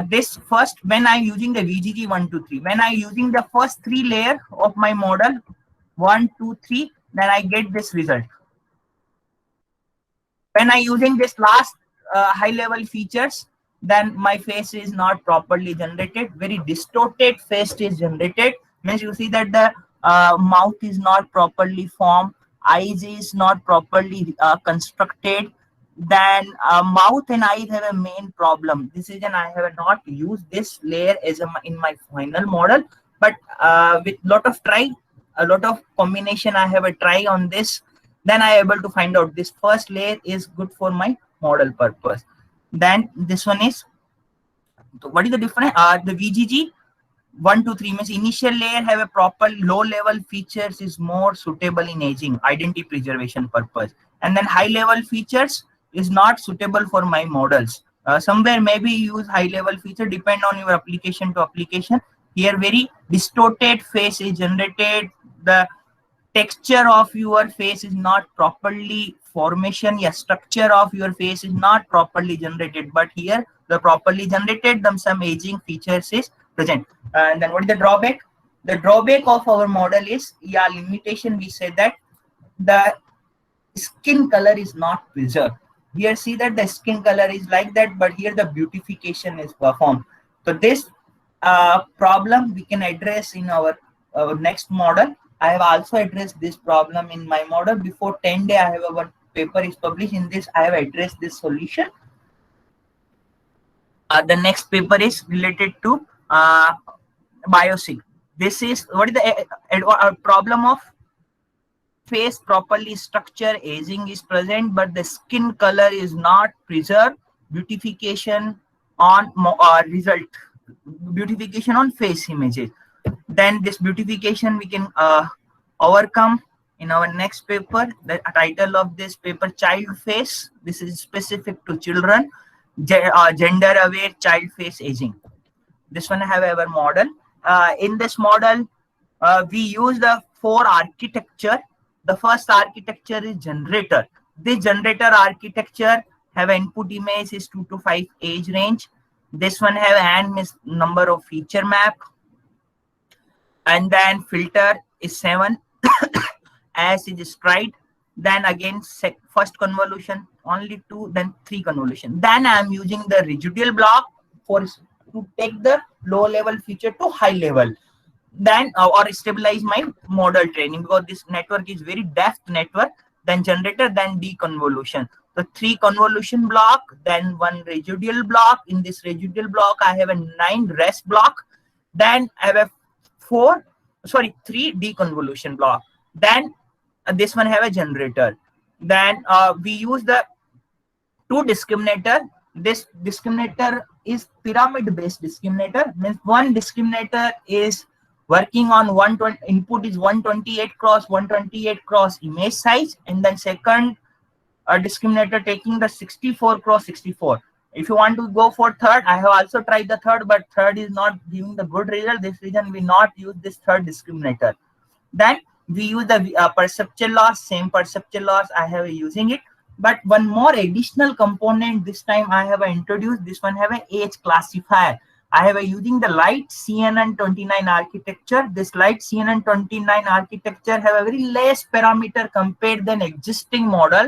this first, when I'm using the VGG 1, 2, 3, when I'm using the first 3 layer of my model 1, 2, 3, then I get this result. When I'm using this last high level features, then my face is not properly generated. Very distorted face is generated. Means you see that the mouth is not properly formed, eyes is not properly constructed. Then mouth and eyes have a main problem. This is, and I have not used this layer as in my final model, but with lot of try, a lot of combination, I have a try on this. Then I am able to find out this first layer is good for my model purpose. Then this one is, what is the difference? The VGG 1, 2, 3 means initial layer have a proper low level features is more suitable in aging, identity preservation purpose. And then high level features is not suitable for my models. Somewhere maybe use high level feature, depend on your application to application. Here very distorted face is generated. The texture of your face is not properly formation, yeah, structure of your face is not properly generated, but here the properly generated, then some aging features is present. And then what is the drawback? The drawback of our model is, yeah, limitation, we say that the skin color is not preserved. Here see that the skin color is like that, but here the beautification is performed. So this problem we can address in our next model. I have also addressed this problem in my model. Before 10 days, I have one paper is published. In this, I have addressed this solution. The next paper is related to biosync. This is what is the problem of face properly structure, aging is present, but the skin color is not preserved. Beautification on result, beautification on face images. Then this beautification we can overcome in our next paper. The title of this paper, child face. This is specific to children, gender aware child face aging. This one I have our model. In this model, we use the 4 architecture. The first architecture is generator. This generator architecture have input image is 2 to 5 age range. This one have n number of feature map. And then filter is 7 as is described. Then again first convolution only 2, then 3 convolution. Then I am using the residual block to take the low level feature to high level. Then or stabilize my model training, because this network is very depth network. Then generator, then deconvolution. So 3 convolution block, then 1 residual block. In this residual block, I have a 9 rest block. Then I have a 3 deconvolution block. Then this one have a generator. Then we use the 2 discriminator. This discriminator is pyramid based discriminator. Means one discriminator is working on 120 input is 128 cross 128 cross image size, and then second discriminator taking the 64 cross 64. If you want to go for third, I have also tried the third, but third is not giving the good result. This reason we not use this third discriminator. Then we use the perceptual loss, same perceptual loss I have using it. But one more additional component this time I have introduced. This one have an age classifier. I have using the light CNN29 architecture. This light CNN29 architecture have a very less parameter compared than existing model.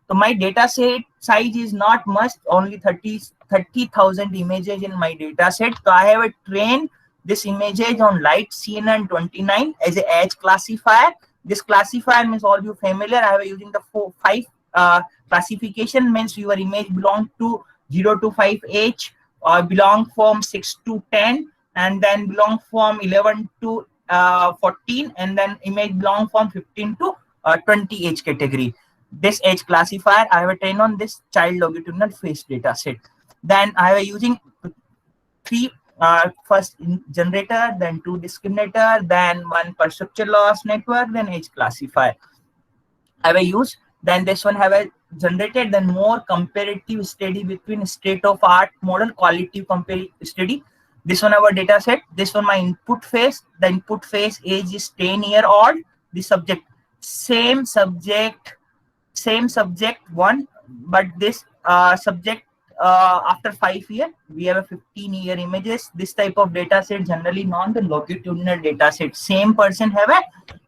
So my data set size is not much, only 30,000 images in my data set. So I have trained this images on light CNN29 as an edge classifier. This classifier means all you familiar. I have using the 5 classification, means your image belong to 0 to 5 age, or belong from 6 to 10, and then belong from 11 to 14, and then image belong from 15 to 20 age category. This age classifier I have trained on this child longitudinal face data set. Then I have using 3 first generator, then 2 discriminator, then 1 perceptual loss network, then age classifier I have used. Then this one have a generated, then more comparative study between state of art model, qualitative comparative study. This one our data set. This one my input phase. The input phase age is 10-year-old. The subject, same subject 1, but this subject after 5 years we have a 15-year images. This type of data set generally non the longitudinal data set. Same person have a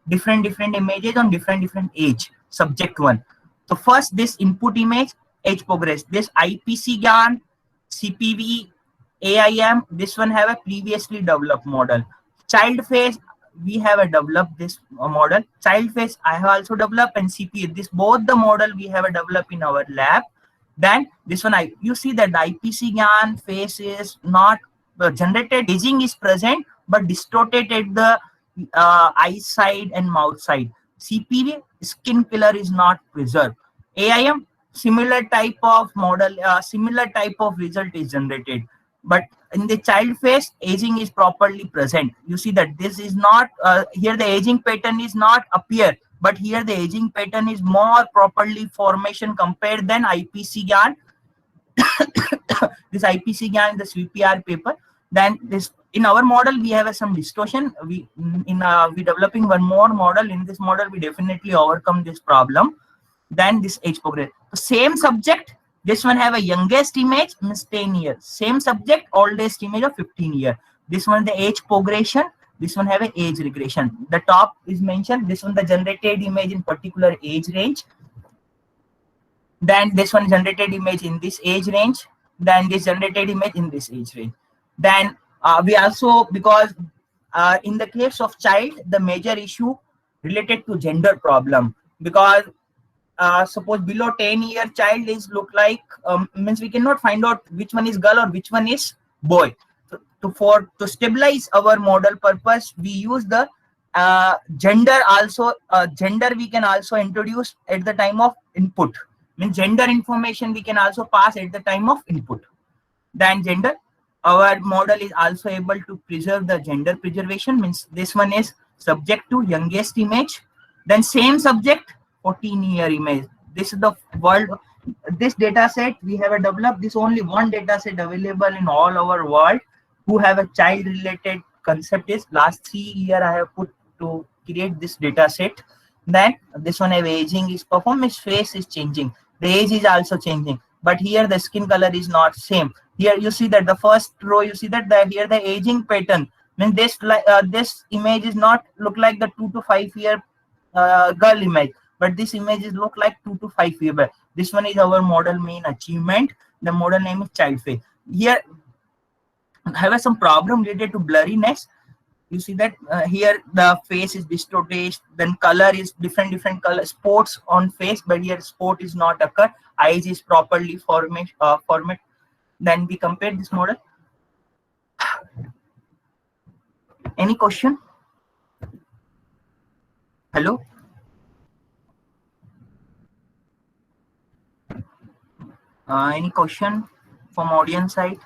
different images on different age. Subject 1. So first this input image, age progress. This IPC GAN, CPV, AIM. This one have a previously developed model. Child face, we have a developed this model. Child face I have also developed, and CPV. This both the model we have a developed in our lab. Then this one you see that the IPC GAN face is not generated. Aging is present, but distorted at the eye side and mouth side. CPV skin color is not preserved. AIM similar type of model, similar type of result is generated, but in the child face aging is properly present. You see that this is not here the aging pattern is not appear, but here the aging pattern is more properly formation compared than IPC GAN. This IPC GAN, the CPR paper. Then this, in our model we have some distortion. We developing one more model. In this model we definitely overcome this problem. Then this age progression. So same subject, this one have a youngest image means 10 years. Same subject, oldest image of 15 years. This one the age progression. This one have a age regression. The top is mentioned. This one the generated image in particular age range. Then this one generated image in this age range. Then this generated image in this age range. Then we also, because in the case of child, the major issue related to gender problem, because suppose below 10-year child is look like means we cannot find out which one is girl or which one is boy. To stabilize our model purpose, we use the gender also. Gender we can also introduce at the time of input. Means gender information we can also pass at the time of input. Then gender, our model is also able to preserve the gender preservation. Means this one is subject to youngest image. Then same subject, 14-year image. This is the world. This data set we have developed. This only one data set available in all our world who have a child related concept. Is last 3 years I have put to create this data set. Then this one have aging is performed. His face is changing. The age is also changing. But here the skin color is not same. Here you see that the first row, you see that here the aging pattern. Means this image is not look like the 2 to 5 year girl image, but this image is look like 2 to 5 year. This one is our model main achievement. The model name is child face. Here I have some problem related to blurriness. You see that here the face is distorted, then color is different color spots on face, but here spot is not occur. Eyes is properly format. Then we compare this model. Any question? Hello? Any question from audience side?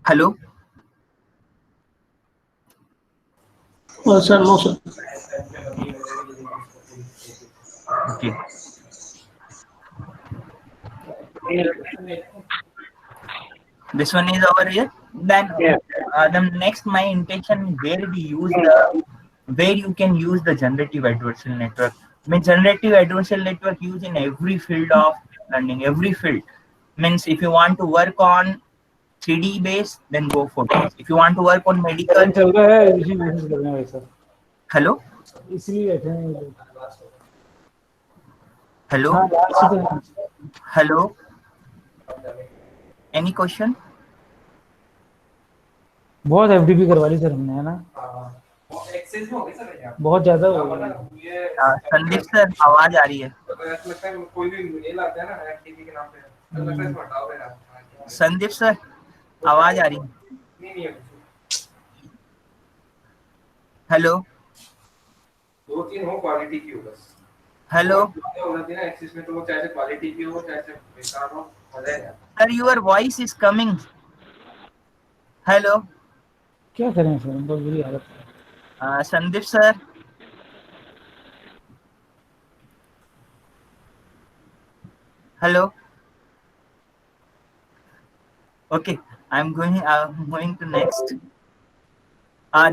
Hello? Sir, no, sir. Okay. This one is over here. Then the next my intention is where you can use the generative adversarial network. Means generative adversarial network used in every field of learning. Every field means if you want to work on 3D base, then go for this. If you want to work on medical. चल रहा है इसी message करने वाले sir. Hello. इसलिए बैठे हैं. Hello. Hello. Any question? बहुत एफडीपी करवा ली सर हमने, है ना. बहुत ज्यादा हो गया. संदीप सर आवाज आ रही है. संदीप सर आवाज आ रही है. हेलो. 2-3 हो क्वालिटी की हो बस. हेलो एक्सेस में तो वो चाहे क्वालिटी की हो चाहे बेकार हो, मजा है. Sir your voice is coming. Hello. क्या करें सर, बहुत बुरी हालत है. Sandeep sir. Hello. Okay, I'm going to next.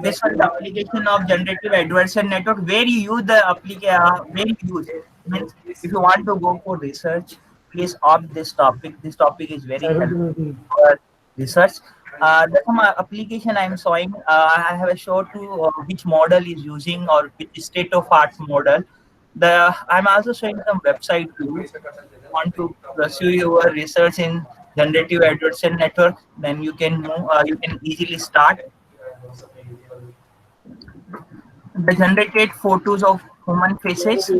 This one the application of generative adversarial network, where you use the application, where you use it. Means if you want to go for research, please opt this topic. This topic is very helpful for research. The application I am showing, I have showed to which model is using or which state of art model. I'm also showing some website too. Want to pursue your research in generative adversarial network, then you can move, you can easily start. The generated photos of human faces.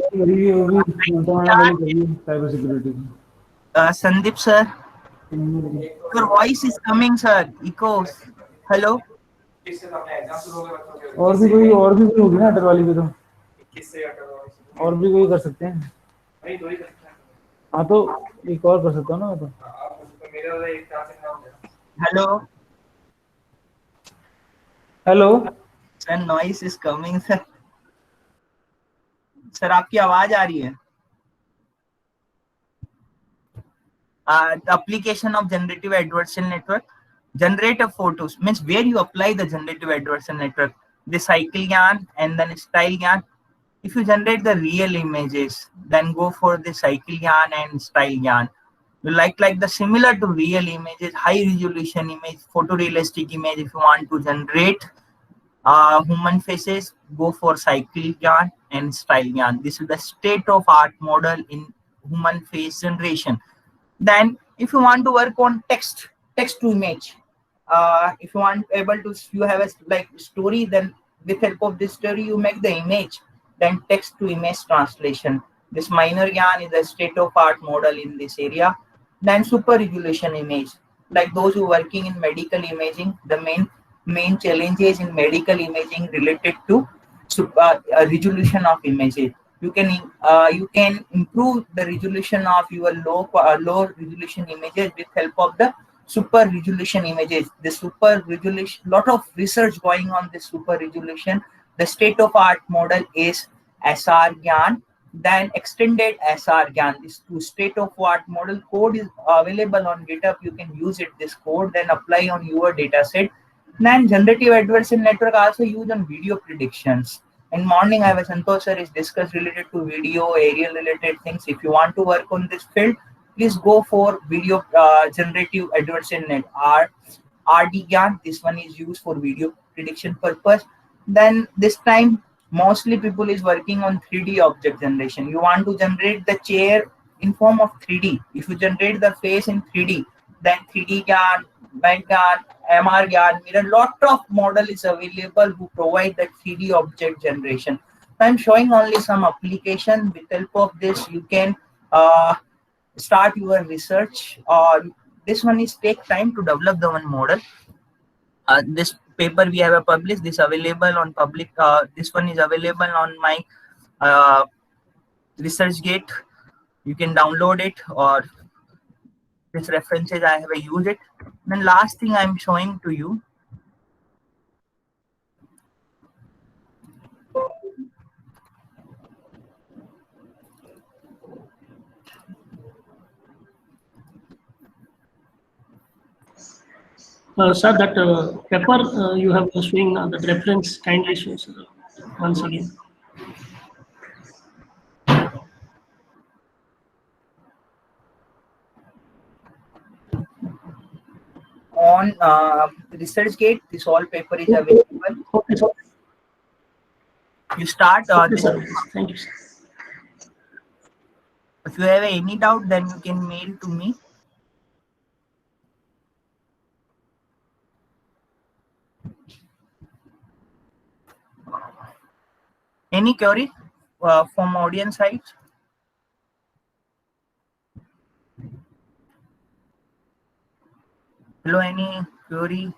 Sandeep sir, your voice is coming sir, echoes. Hello. और भी कोई होगी ना अटर वाली भी, तो और भी कोई कर सकते हैं. हाँ तो एक और कर सकता हूँ ना. तो hello. Hello sir noise is coming sir. Sir आपकी आवाज आ रही है. The application of generative adversarial network. Generative photos means where you apply the generative adversarial network. The cycle GAN and then style GAN. If you generate the real images, then go for the cycle GAN and style GAN. You like the similar to real images, high resolution image, photorealistic image. If you want to generate human faces, go for cycle GAN and style GAN. This is the state of art model in human face generation. Then if you want to work on text to image, if you want able to, you have a story, then with help of this story you make the image, then text to image translation. This minor GAN is a state of art model in this area. Then super resolution image, like those who working in medical imaging, the main challenges in medical imaging related to resolution of images. You can improve the resolution of your low resolution images with help of the super resolution images. The super resolution, lot of research going on this super resolution. The state of art model is SR GAN, then extended SR GAN. This two state of art model code is available on GitHub. You can use it, this code, then apply on your data set. Then generative adversarial network also used on video predictions. In morning, I was Santosh sir is discussed related to video, aerial related things. If you want to work on this field, please go for video generative adversarial net RDGAN. This one is used for video prediction purpose. Then this time, mostly people is working on 3D object generation. You want to generate the chair in form of 3D. If you generate the face in 3D, then 3D GAN, MEG GAN, MR GAN, a lot of model is available who provide that 3D object generation. I'm showing only some application. With help of this, you can start your research. This one is take time to develop the one model. This paper we have published, this available on public. This one is available on my ResearchGate. You can download it, or this references I have used it. Then last thing I'm showing to you. Sir, that paper you have showing that reference kindly show, sir, once again. On ResearchGate, this all paper is available. Okay, sir. You start. Okay, sir. Thank you, sir. If you have any doubt, then you can mail to me. Any query from audience side? Hello, any query?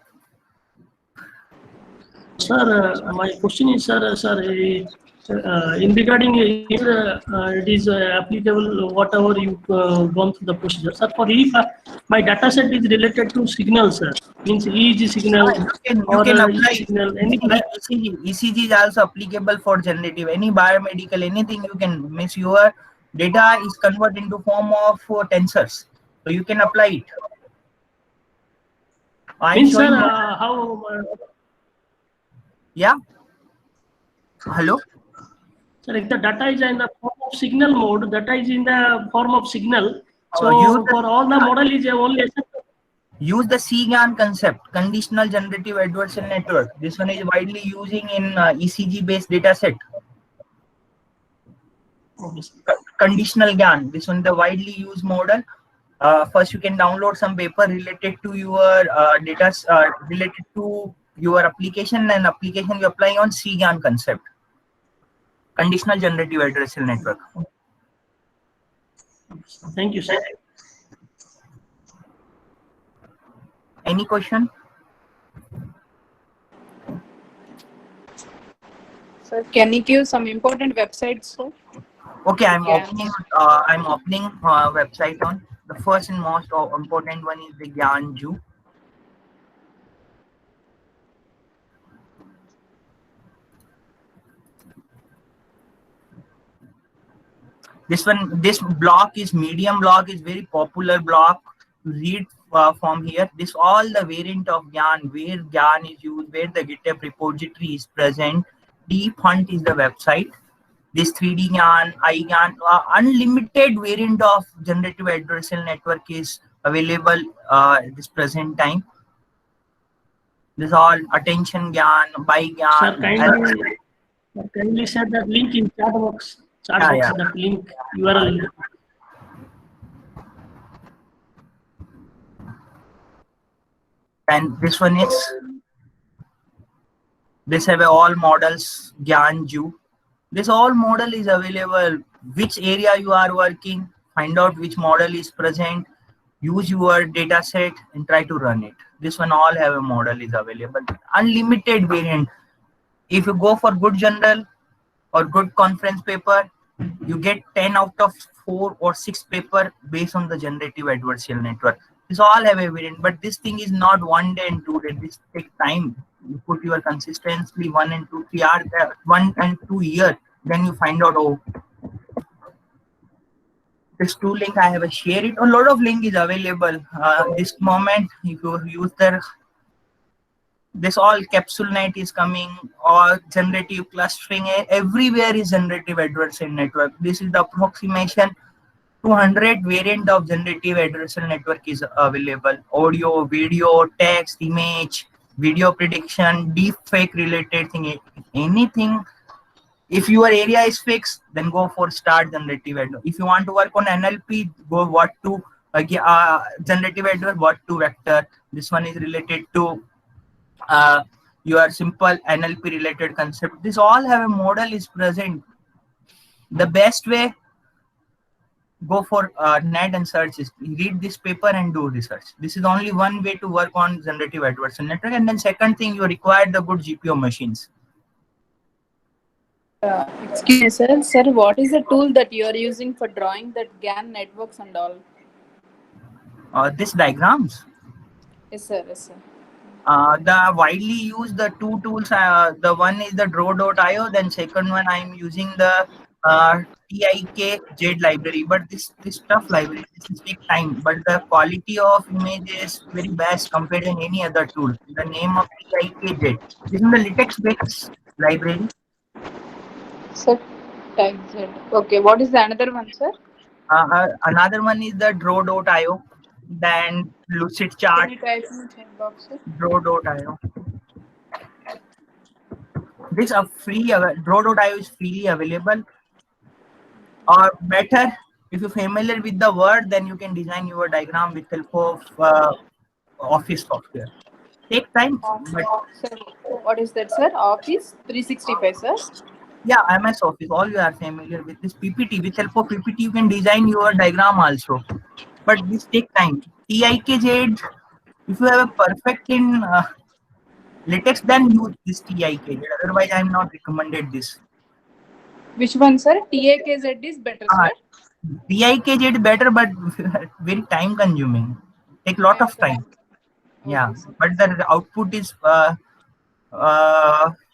Sir, my question is, sir, in regarding it is applicable whatever you gone through the procedure. Sir, for if my data set is related to signal, sir, means EEG signal You can or apply signal, any ECG is also applicable for generative. Any biomedical, anything you can miss. Your data is converted into form of tensors, so you can apply it. I'm means, sir, showing. how? Yeah. Hello. Sir, if the data is in the form of signal mode, data is in the form of signal. So for all the model is only use the CGAN concept, conditional generative adversarial network. This one is widely using in ECG based data set. Conditional GAN. This one is the widely used model. First, you can download some paper related to your data, related to your application, and application you apply on CGAN concept. Conditional generative adversarial network. Thank you, sir. Any question? Sir, can you give some important websites, sir? Okay, I'm Yeah. opening website on. The first and most important one is the GyanJu. This block is medium block, is very popular block. Read from here. This all the variant of GYAN, where GYAN is used, where the GitHub repository is present. Deep Hunt is the website. This 3D GYAN, iGYAN, unlimited variant of generative adversarial network is available at this present time. This all attention GYAN, by Sir, GYAN. kindly share that link in chat box. Yeah. That link URL. And this one is, this have all models, GYAN-Ju. This all model is available. Which area you are working, find out which model is present, use your data set and try to run it. This one all have a model is available. Unlimited variant. If you go for good general or good conference paper, you get 10 out of 4 or 6 paper based on the generative adversarial network. This all have a variant, but this thing is not 1 day and 2 days. This take time. You put your consistency 1 and 2, 3 hours, 1 and 2 years, then you find out, oh, this 2 link I have shared it. A lot of link is available. This moment, if you use this all CapsuleNet is coming, or generative clustering, everywhere is generative adversarial network. This is the approximation 200 variant of generative adversarial network is available. Audio, video, text, image, video prediction, deep fake related thing, anything. If your area is fixed, then go for start generative adversarial. If you want to work on NLP, go what to generative adversarial, what to vector. This one is related to your simple NLP related concept. This all have a model is present. The best way, go for net and search is read this paper and do research. This is only one way to work on generative adversarial network. And then second thing, you require the good GPU machines. Excuse me, sir. Sir, what is the tool that you are using for drawing that GAN networks and all? This diagrams. Yes, sir. Yes, sir. The widely used the 2 tools. The one is the draw.io. Then second one I'm using the TIK-Z library. But this tough library. This take time. But the quality of image is very best compared to any other tool. The name of TIK-Z. This is the LaTeX-based library. Sir, type Z. Okay. What is the another one, sir? Another one is the draw.io. Then Lucid Chart. Can you type in the chat box, sir? Draw.io. This are free. Draw.io is freely available. Or better, if you're familiar with the word, then you can design your diagram with help of Office software. Take time. But Sir, what is that, sir? Office 365, sir. yeah, MS Office. All you are familiar with this PPT. With help of PPT, you can design your diagram also. But this take time. TIK-Z, if you have a perfect in LaTeX, then use this TIK-Z. Otherwise, I am not recommended this. Which one, sir? TAKZ is better, sir. TIK-Z is better, but very time consuming. Take lot of time. Yeah, Okay, sir. but the output is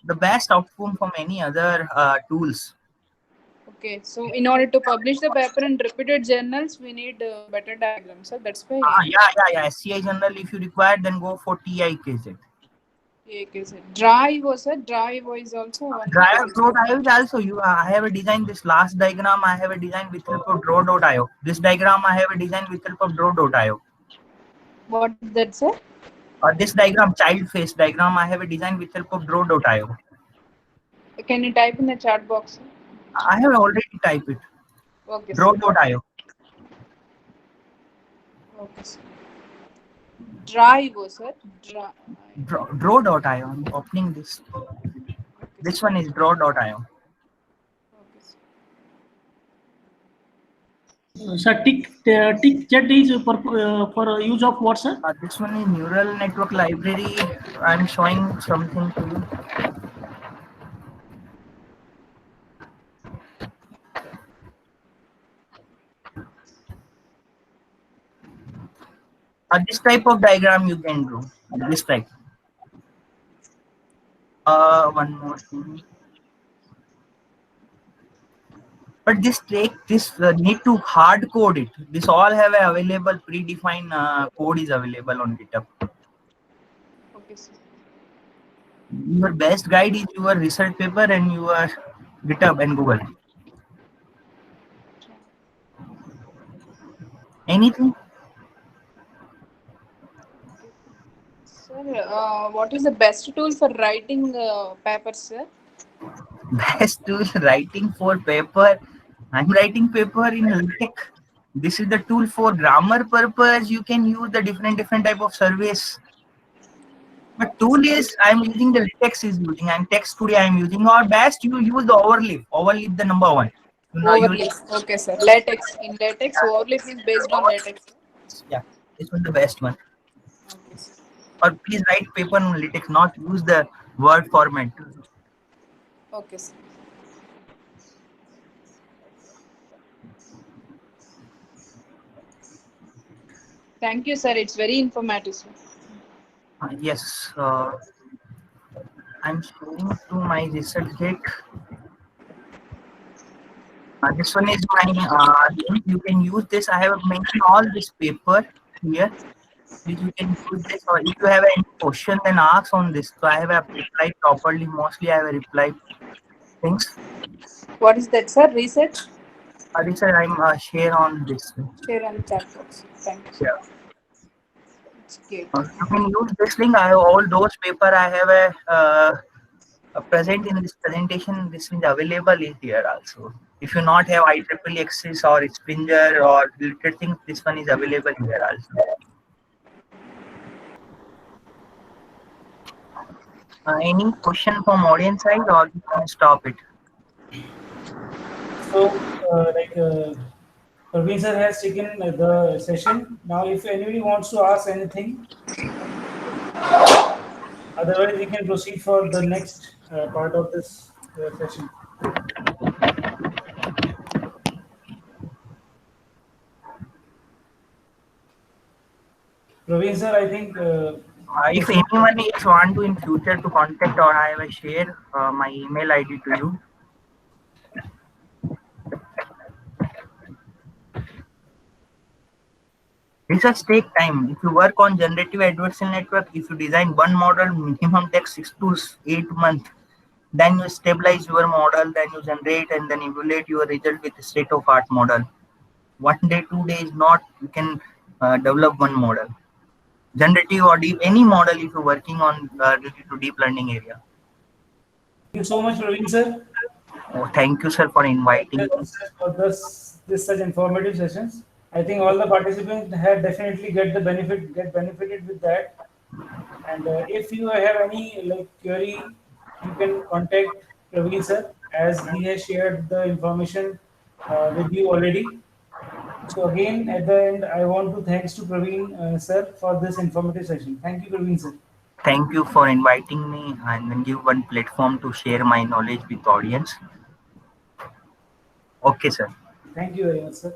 the best outcome from any other tools. Okay, so in order to publish the paper in reputed journals, we need better diagrams, sir. That's why. Yeah. SCI journal, if you require, then go for TIK-Z. TAKZ. Drive, sir. Drive is also one. Draw.io is also I have a design this last diagram. I have a design with help of draw.io. This diagram I have a design with help of draw.io. What is that, sir? This diagram, child face diagram, I have a design with help of draw.io. Can you type in the chat box, sir? I have already typed it. Okay, sir. Draw.io. Okay, sir. Drive, sir. Draw.io. I'm opening this. This one is draw.io. Okay, sir. Sir, TIK-Z is for use of what, sir? This one is neural network library. I'm showing something to you. This type of diagram you can do. This type. One more thing. But this need to hard code it. This all have a available predefined code is available on GitHub. Okay, sir. Your best guide is your research paper and your GitHub and Google. Anything? Sir, what is the best tool for writing papers, sir? Best tool writing for paper. I'm writing paper in LaTeX. This is the tool for grammar purpose. You can use the different type of surveys. But tool is I'm using the LaTeX is using. I'm Text Studio I'm using. Or best you use the overleaf. Overleaf the number one. Overleaf. Okay, sir. Latex. In latex, overleaf is based on latex. Yeah, this was the best one. Okay, sir. Or please write paper on LaTeX, not use the Word format. Okay, sir. Thank you, sir. It's very informative, sir. Yes, I'm showing to my research deck. This one is my link. You can use this. I have mentioned all this paper here. Which you can use this, or if you have any question, then ask on this. So I have replied properly. Mostly I have replied things. What is that, sir? Research? Sir, I'm share on this. Share on chat box. Thank you, sir. Yeah. It's great. You can use this link. I have all those paper. I have a present in this presentation. This is available here also. If you not have IEEE Access or Springer or related things, this one is available here also. Any question from audience side, or you can stop it? So, Praveen sir has taken the session. Now, if anybody wants to ask anything, otherwise we can proceed for the next part of this session. Praveen sir, I think. If anyone is want to in future to contact, or I will share my email ID to you. Research take time. If you work on generative adversarial network, if you design one model, minimum takes 6 to 8 months. Then you stabilize your model, then you generate and then evaluate your result with state-of-art model. 1 day, 2 days not, you can develop one model. Generative or deep, any model if you're working on related to deep learning area. Thank you so much, Praveen sir. Oh, thank you, sir, for inviting me. For this such informative sessions. I think all the participants have definitely get benefited with that. And if you have any query, you can contact Praveen sir, as he has shared the information with you already. So again, at the end, I want to thanks to Praveen sir for this informative session. Thank you, Praveen sir. Thank you for inviting me and then give one platform to share my knowledge with audience. Okay, sir. Thank you very much, sir.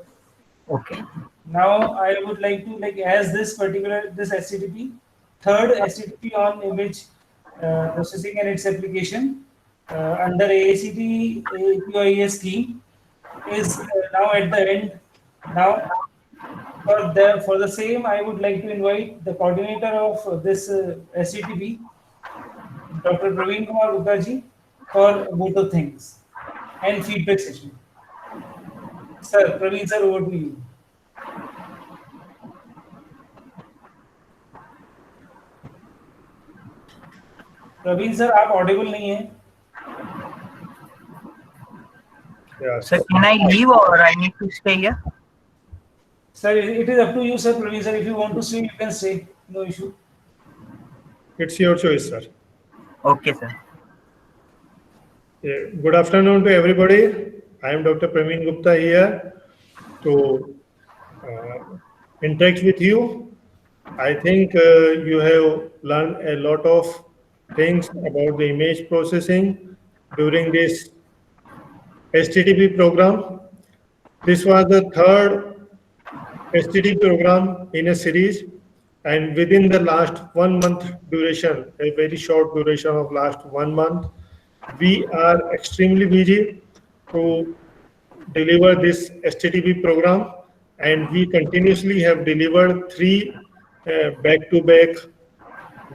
Okay. Now I would like to as this HTTP, third HTTP on image processing and its application under AICTE APIES scheme is now at the end. Now for the same, I would like to invite the coordinator of this HTTP, Dr. Praveen Kumar Gupta ji, for both the things and feedback session. Sir, Praveen sir, over to you. Praveen sir आप audible नहीं हैं. Yes. Sir, can I leave or I need to stay here? Sir, it is up to you, sir. Praveen sir, if you want to stay, you can stay. No issue. It's your choice, sir. Okay, sir. Yeah. Good afternoon to everybody. I am Dr. Praveen Gupta here to interact with you. I think you have learned a lot of things about the image processing during this HTTP program. This was the third HTTP program in a series, and within the last 1 month duration, a very short duration of last 1 month, we are extremely busy to deliver this STTP program, and we continuously have delivered 3 back-to-back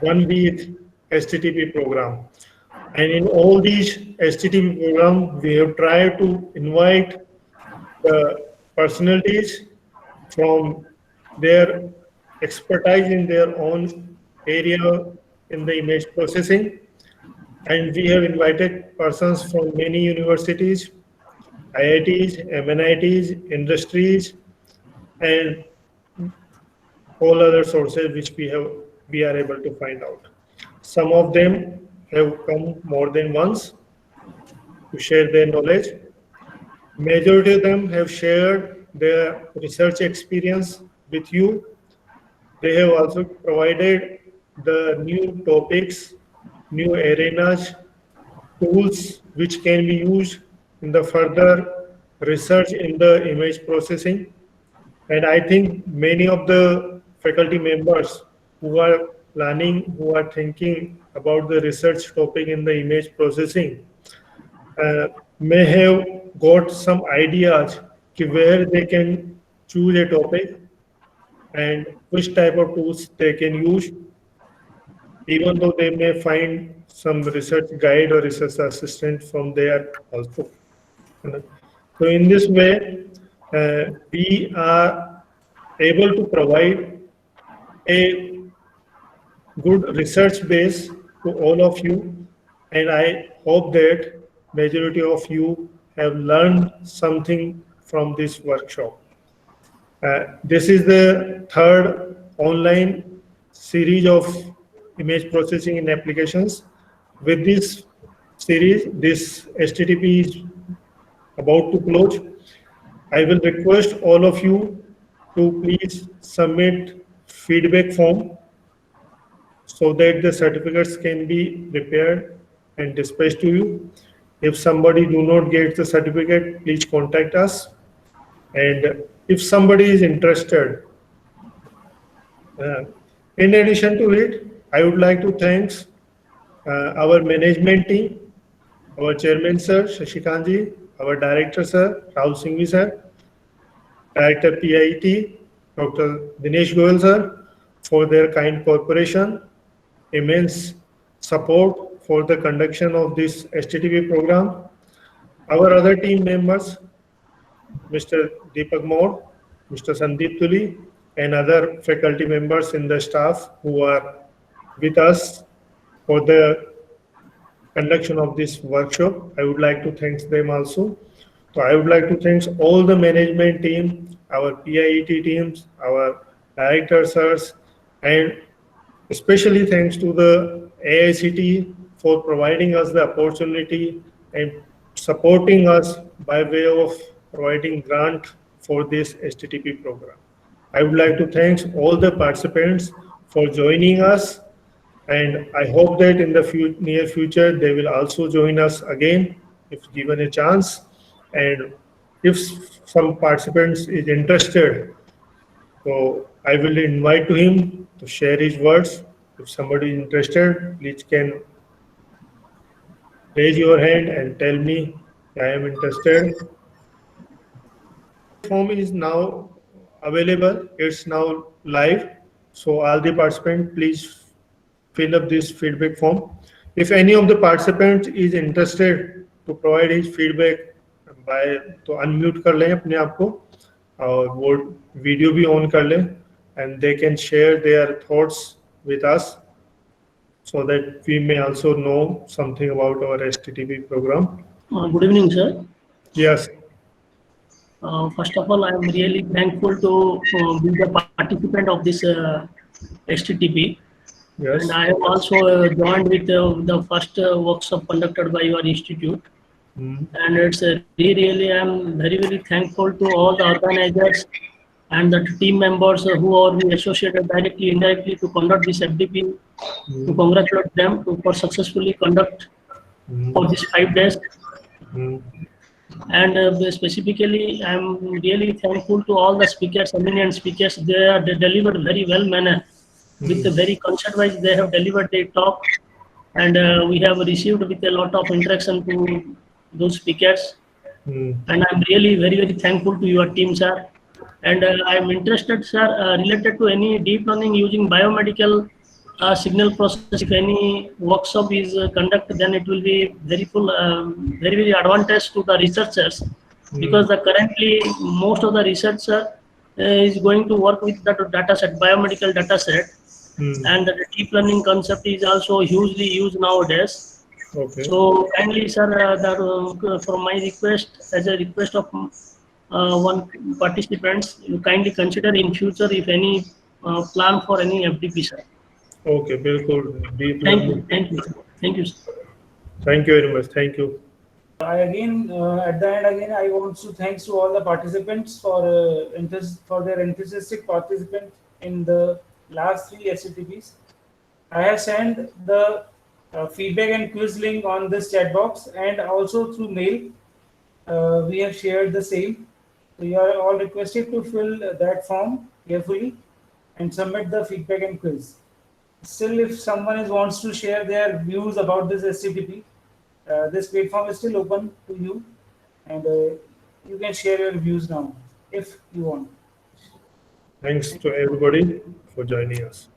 1 week STTP program. And in all these STTP programs, we have tried to invite the personalities from their expertise in their own area in the image processing. And we have invited persons from many universities, IITs, MNITs, industries, and all other sources which we are able to find out. Some of them have come more than once to share their knowledge. Majority of them have shared their research experience with you. They have also provided the new topics, new arenas, tools which can be used in the further research in the image processing. And I think many of the faculty members who are planning, who are thinking about the research topic in the image processing may have got some ideas where they can choose a topic and which type of tools they can use, even though they may find some research guide or research assistant from there also. So in this way, we are able to provide a good research base to all of you, and I hope that majority of you have learned something from this workshop. This is the third online series of image processing in applications. With this series, this STTP is about to close. I will request all of you to please submit feedback form so that the certificates can be prepared and dispatched to you. If somebody do not get the certificate, please contact us. And if somebody is interested, in addition to it, I would like to thank our management team, our chairman sir, Shashikant, our director sir, Rahul Singhvi sir, director PIT, Dr. Dinesh Goyal sir, for their kind cooperation, immense support for the conduction of this STTP program. Our other team members, Mr. Deepak Moore, Mr. Sandeep Tuli, and other faculty members in the staff who are with us for the conduction of this workshop. I would like to thank them also. So I would like to thank all the management team, our PIET teams, our directors, sirs, and especially thanks to the AICT for providing us the opportunity and supporting us by way of providing grant for this STTP program. I would like to thank all the participants for joining us, and I hope that in the near future they will also join us again if given a chance. And if some participants is interested, so I will invite to him to share his words. If somebody is interested, please can raise your hand and tell me I am interested. Form is now available. It's now live. So all the participants, please fill up this feedback form. If any of the participants is interested to provide his feedback, by तो unmute कर लें अपने आप को और वो video भी on कर लें, and they can share their thoughts with us so that we may also know something about our STTP program. Good evening, sir. Yes. First of all, I am really thankful to be the participant of this STTP. Yes. And I have also joined with the first workshop conducted by your institute. And it's really, I'm very, very thankful to all the organizers and the team members who are associated directly, indirectly to conduct this FDP, to congratulate them for successfully conduct for these 5 days. And specifically, I'm really thankful to all the speakers, eminent speakers. They delivered very well manner. With a very concert-wise, they have delivered their talk, and we have received with a lot of interaction to those speakers. And I'm really very thankful to your team, sir. And I'm interested, sir, related to any deep learning using biomedical signal process. If any workshop is conducted, then it will be very full, very advantage to the researchers, because the currently most of the researcher is going to work with the data set, biomedical data set, and the deep learning concept is also hugely used nowadays. Okay. So kindly, sir, for my request, as a request of one participants, you kindly consider in future if any plan for any FDP, sir. Okay, bilkul. Deep Thank you, learning. thank you, sir. Thank you very much. Thank you. I again, at the end, again, I want to thanks to all the participants for for their enthusiastic participation in the last 3 SCTPs. I have sent the feedback and quiz link on this chat box, and also through mail. We have shared the same. So you are all requested to fill that form carefully and submit the feedback and quiz. Still, if someone wants to share their views about this SCTP, this platform is still open to you, and you can share your views now if you want. Thanks to everybody for joining us.